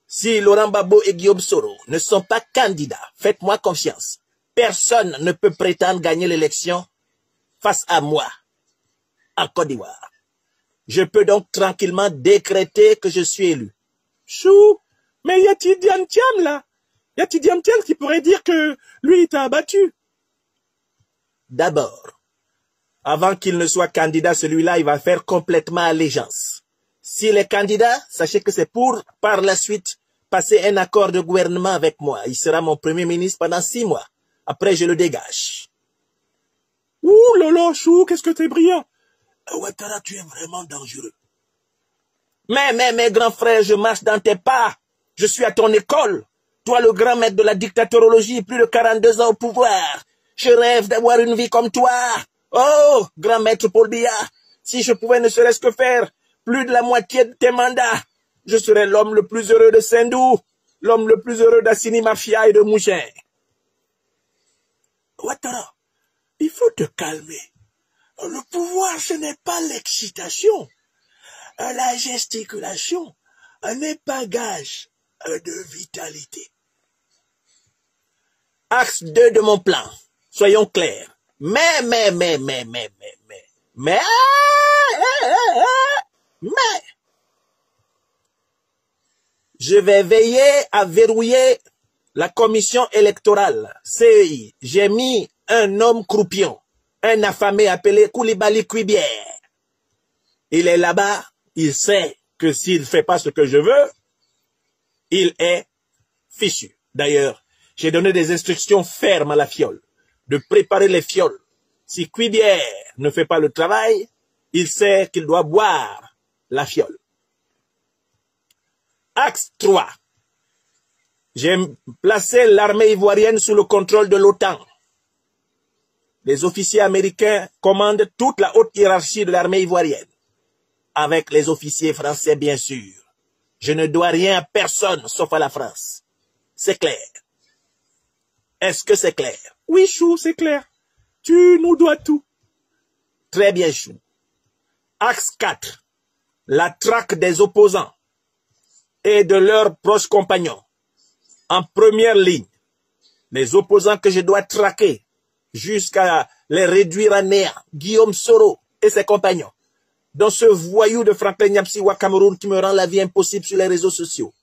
[SPEAKER 2] Si Laurent Gbagbo et Guillaume Soro ne sont pas candidats, faites-moi confiance. Personne ne peut prétendre gagner l'élection face à moi, en Côte d'Ivoire. Je peux donc tranquillement décréter que je suis élu.
[SPEAKER 4] Chou, mais y a Tidiane Thiam là? Y a Tidiane Thiam qui pourrait dire que lui il t'a abattu?
[SPEAKER 2] D'abord, avant qu'il ne soit candidat, celui-là, il va faire complètement allégeance. S'il est candidat, sachez que c'est pour, par la suite, passer un accord de gouvernement avec moi. Il sera mon premier ministre pendant 6 mois. Après, je le dégage.
[SPEAKER 4] Ouh lolo, Chou, qu'est-ce que t'es brillant.
[SPEAKER 1] Ouattara, tu es vraiment dangereux.
[SPEAKER 2] Mais, grand frère, je marche dans tes pas. Je suis à ton école. Toi, le grand maître de la dictatorologie, plus de 42 ans au pouvoir. Je rêve d'avoir une vie comme toi. Oh, grand maître Paul Biya, si je pouvais ne serait-ce que faire plus de la moitié de tes mandats, je serais l'homme le plus heureux de Sendou, l'homme le plus heureux d'Assini Mafia et de Mouchin.
[SPEAKER 1] Ouattara, il faut te calmer. Le pouvoir, ce n'est pas l'excitation. La gesticulation n'est pas gage de vitalité.
[SPEAKER 2] Axe 2 de mon plan. Soyons clairs. Mais, je vais veiller à verrouiller la commission électorale, CEI. J'ai mis un homme croupion, un affamé appelé Koulibaly Kouibière. Il est là-bas, il sait que s'il ne fait pas ce que je veux, il est fichu. D'ailleurs, j'ai donné des instructions fermes à la fiole, de préparer les fioles. Si Kouibière ne fait pas le travail, il sait qu'il doit boire la fiole. Axe 3. J'ai placé l'armée ivoirienne sous le contrôle de l'OTAN. Les officiers américains commandent toute la haute hiérarchie de l'armée ivoirienne, avec les officiers français bien sûr. Je ne dois rien à personne sauf à la France. C'est clair. Est-ce que c'est clair?
[SPEAKER 4] Oui, Chou, c'est clair. Tu nous dois tout.
[SPEAKER 2] Très bien, Chou. Axe 4. La traque des opposants et de leurs proches compagnons. En première ligne, les opposants que je dois traquer jusqu'à les réduire à néant, Guillaume Soro et ses compagnons, dont ce voyou de Franklin Nyapsiwa Cameroun qui me rend la vie impossible sur les réseaux sociaux.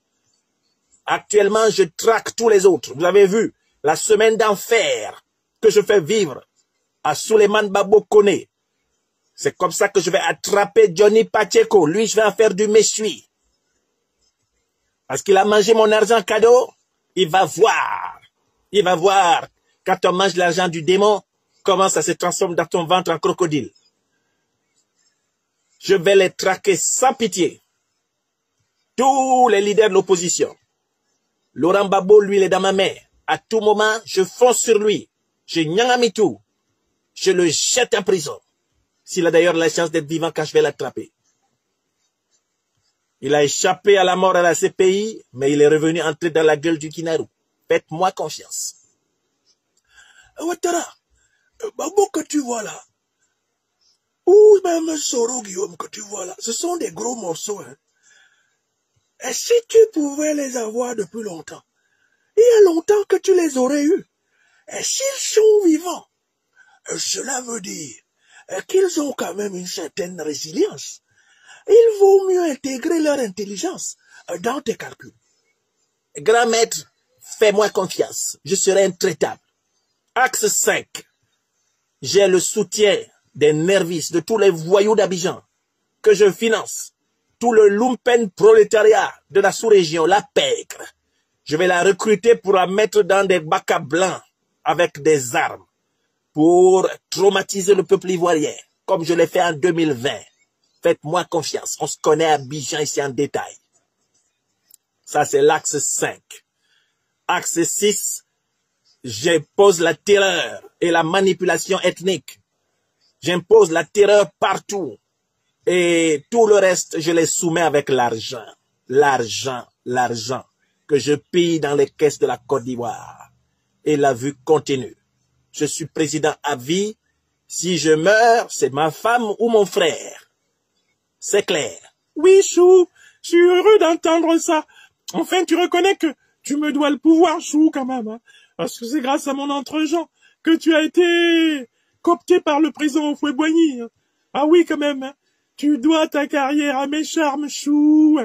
[SPEAKER 2] Actuellement, je traque tous les autres. Vous avez vu la semaine d'enfer que je fais vivre à Souleymane Babo Koné. C'est comme ça que je vais attraper Johnny Pacheco. Lui, je vais en faire du méchoui. Parce qu'il a mangé mon argent cadeau, il va voir. Il va voir, quand on mange l'argent du démon, comment ça se transforme dans ton ventre en crocodile. Je vais les traquer sans pitié. Tous les leaders de l'opposition. Laurent Gbagbo, lui, il est dans ma main. À tout moment, je fonce sur lui. Je nyangami tout. Je le jette en prison. S'il a d'ailleurs la chance d'être vivant quand je vais l'attraper. Il a échappé à la mort à la CPI, mais il est revenu entrer dans la gueule du Kinaru. Faites-moi confiance.
[SPEAKER 1] Ouattara, Babo que tu vois là, ou même Soro Guillaume que tu vois là, ce sont des gros morceaux. Hein. Et si tu pouvais les avoir depuis longtemps, il y a longtemps que tu les aurais eus. Et s'ils sont vivants, cela veut dire qu'ils ont quand même une certaine résilience. Il vaut mieux intégrer leur intelligence dans tes calculs.
[SPEAKER 2] Grand maître, fais-moi confiance. Je serai intraitable. Axe 5. J'ai le soutien des nervis, de tous les voyous d'Abidjan que je finance. Tout le lumpen prolétariat de la sous-région, la pègre. Je vais la recruter pour la mettre dans des bacs à blancs avec des armes pour traumatiser le peuple ivoirien, comme je l'ai fait en 2020. Faites-moi confiance. On se connaît à Abidjan ici en détail. Ça, c'est l'axe 5. Axe 6, j'impose la terreur et la manipulation ethnique. J'impose la terreur partout. Et tout le reste, je les soumets avec l'argent. L'argent que je pille dans les caisses de la Côte d'Ivoire. Et la vue continue. Je suis président à vie. Si je meurs, c'est ma femme ou mon frère. C'est clair.
[SPEAKER 4] Oui, Chou, je suis heureux d'entendre ça. Enfin, tu reconnais que tu me dois le pouvoir, Chou, quand même. Hein, parce que c'est grâce à mon entre-gens que tu as été coopté par le président Houphouët-Boigny. Hein. Ah oui, quand même. Hein, tu dois ta carrière à mes charmes, Chou.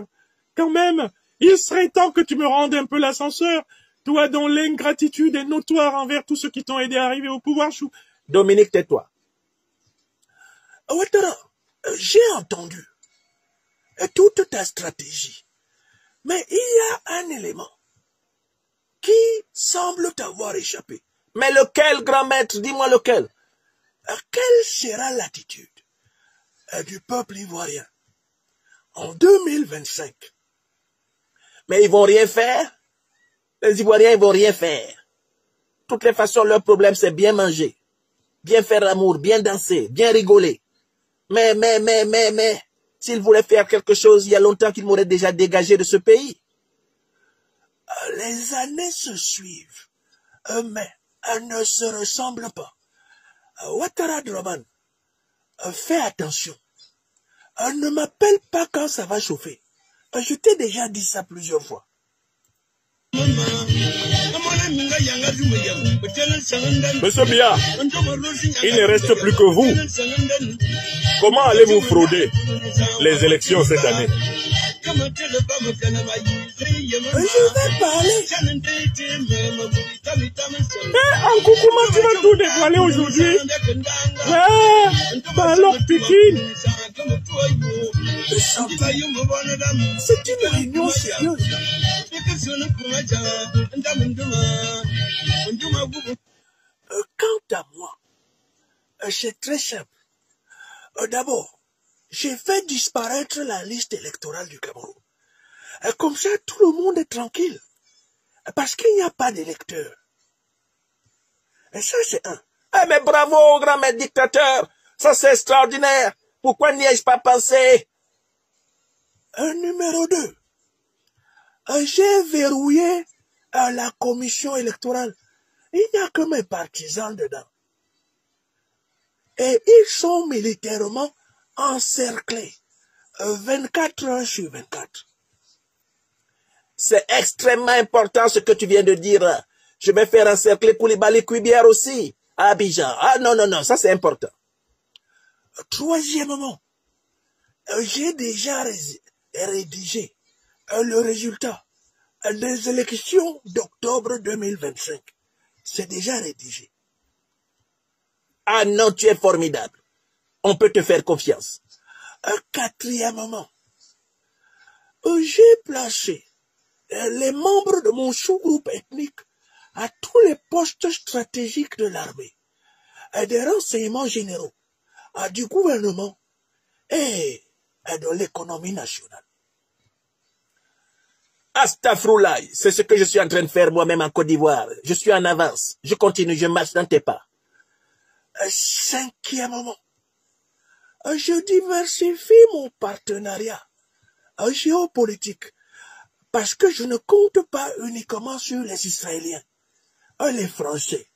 [SPEAKER 4] Quand même, il serait temps que tu me rendes un peu l'ascenseur. Toi dont l'ingratitude est notoire envers tous ceux qui t'ont aidé à arriver au pouvoir, Chou.
[SPEAKER 2] Dominique, tais-toi.
[SPEAKER 1] Ouattara, j'ai entendu toute ta stratégie. Mais il y a un élément qui semble t'avoir échappé.
[SPEAKER 2] Mais lequel, grand maître? Dis-moi lequel.
[SPEAKER 1] Quelle sera l'attitude du peuple ivoirien en 2025?
[SPEAKER 2] Mais ils vont rien faire. Les Ivoiriens, ils vont rien faire. De toutes les façons, leur problème, c'est bien manger, bien faire l'amour, bien danser, bien rigoler. Mais, s'ils voulaient faire quelque chose, il y a longtemps qu'ils m'auraient déjà dégagé de ce pays.
[SPEAKER 1] Les années se suivent, mais elles ne se ressemblent pas. Ouattara Draman, fais attention. Ne m'appelle pas quand ça va chauffer. Je t'ai déjà dit ça plusieurs fois.
[SPEAKER 4] Monsieur Biya, il ne reste plus que vous. Comment allez-vous frauder les élections cette année?
[SPEAKER 1] Je vais parler.
[SPEAKER 4] En Koukouma, tu vas tout dévoiler aujourd'hui. Alors, Pikine.
[SPEAKER 1] C'est une réunion sérieuse. Quant à moi, c'est très simple. D'abord, j'ai fait disparaître la liste électorale du Cameroun. Comme ça, tout le monde est tranquille. Parce qu'il n'y a pas d'électeurs. Et ça, c'est un.
[SPEAKER 2] Ah, mais bravo, grand maître dictateur. Ça, c'est extraordinaire. Pourquoi n'y ai-je pas pensé?
[SPEAKER 1] Numéro 2. J'ai verrouillé la commission électorale. Il n'y a que mes partisans dedans. Et ils sont militairement encerclés. 24 heures sur 24.
[SPEAKER 2] C'est extrêmement important ce que tu viens de dire. Je vais faire encercler Koulibaly Kouibière aussi à Abidjan. Ah non, non, non, ça c'est important.
[SPEAKER 1] Troisièmement, j'ai déjà rédigé le résultat des élections d'octobre 2025. C'est déjà rédigé.
[SPEAKER 2] Ah non, tu es formidable. On peut te faire confiance.
[SPEAKER 1] Quatrièmement, j'ai placé les membres de mon sous-groupe ethnique à tous les postes stratégiques de l'armée, des renseignements généraux, du gouvernement et de l'économie nationale.
[SPEAKER 2] Astafroulaye, c'est ce que je suis en train de faire moi-même en Côte d'Ivoire. Je suis en avance. Je continue, je marche dans tes pas.
[SPEAKER 1] Cinquièmement, je diversifie mon partenariat géopolitique parce que je ne compte pas uniquement sur les Israéliens, les Français.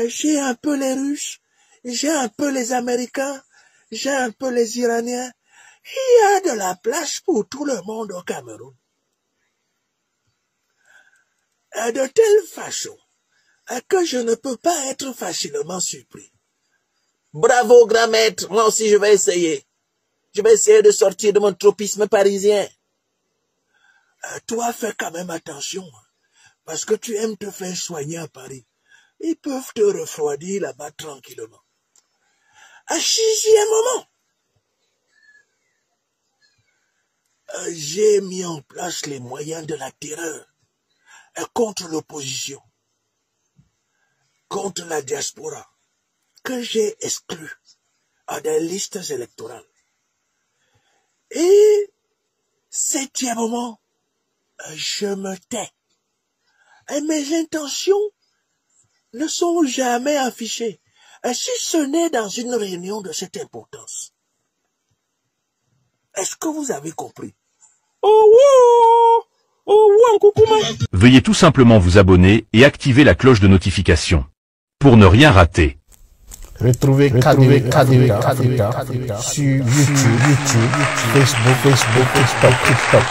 [SPEAKER 1] J'ai un peu les Russes, j'ai un peu les Américains, j'ai un peu les Iraniens. Il y a de la place pour tout le monde au Cameroun. De telle façon que je ne peux pas être facilement surpris.
[SPEAKER 2] Bravo, grand maître. Moi aussi, je vais essayer. Je vais essayer de sortir de mon tropisme parisien.
[SPEAKER 1] Toi, fais quand même attention, parce que tu aimes te faire soigner à Paris. Ils peuvent te refroidir là-bas tranquillement. Sixièmement, j'ai mis en place les moyens de la terreur contre l'opposition, contre la diaspora, que j'ai exclu des listes électorales. Et septièmement, je me tais. Et mes intentions ne sont jamais affichées, si ce n'est dans une réunion de cette importance. Est-ce que vous avez compris?
[SPEAKER 6] Veuillez tout simplement vous abonner et activer la cloche de notification pour ne rien rater.
[SPEAKER 7] Retrouvez KDV Africa sur YouTube, Facebook, TikTok.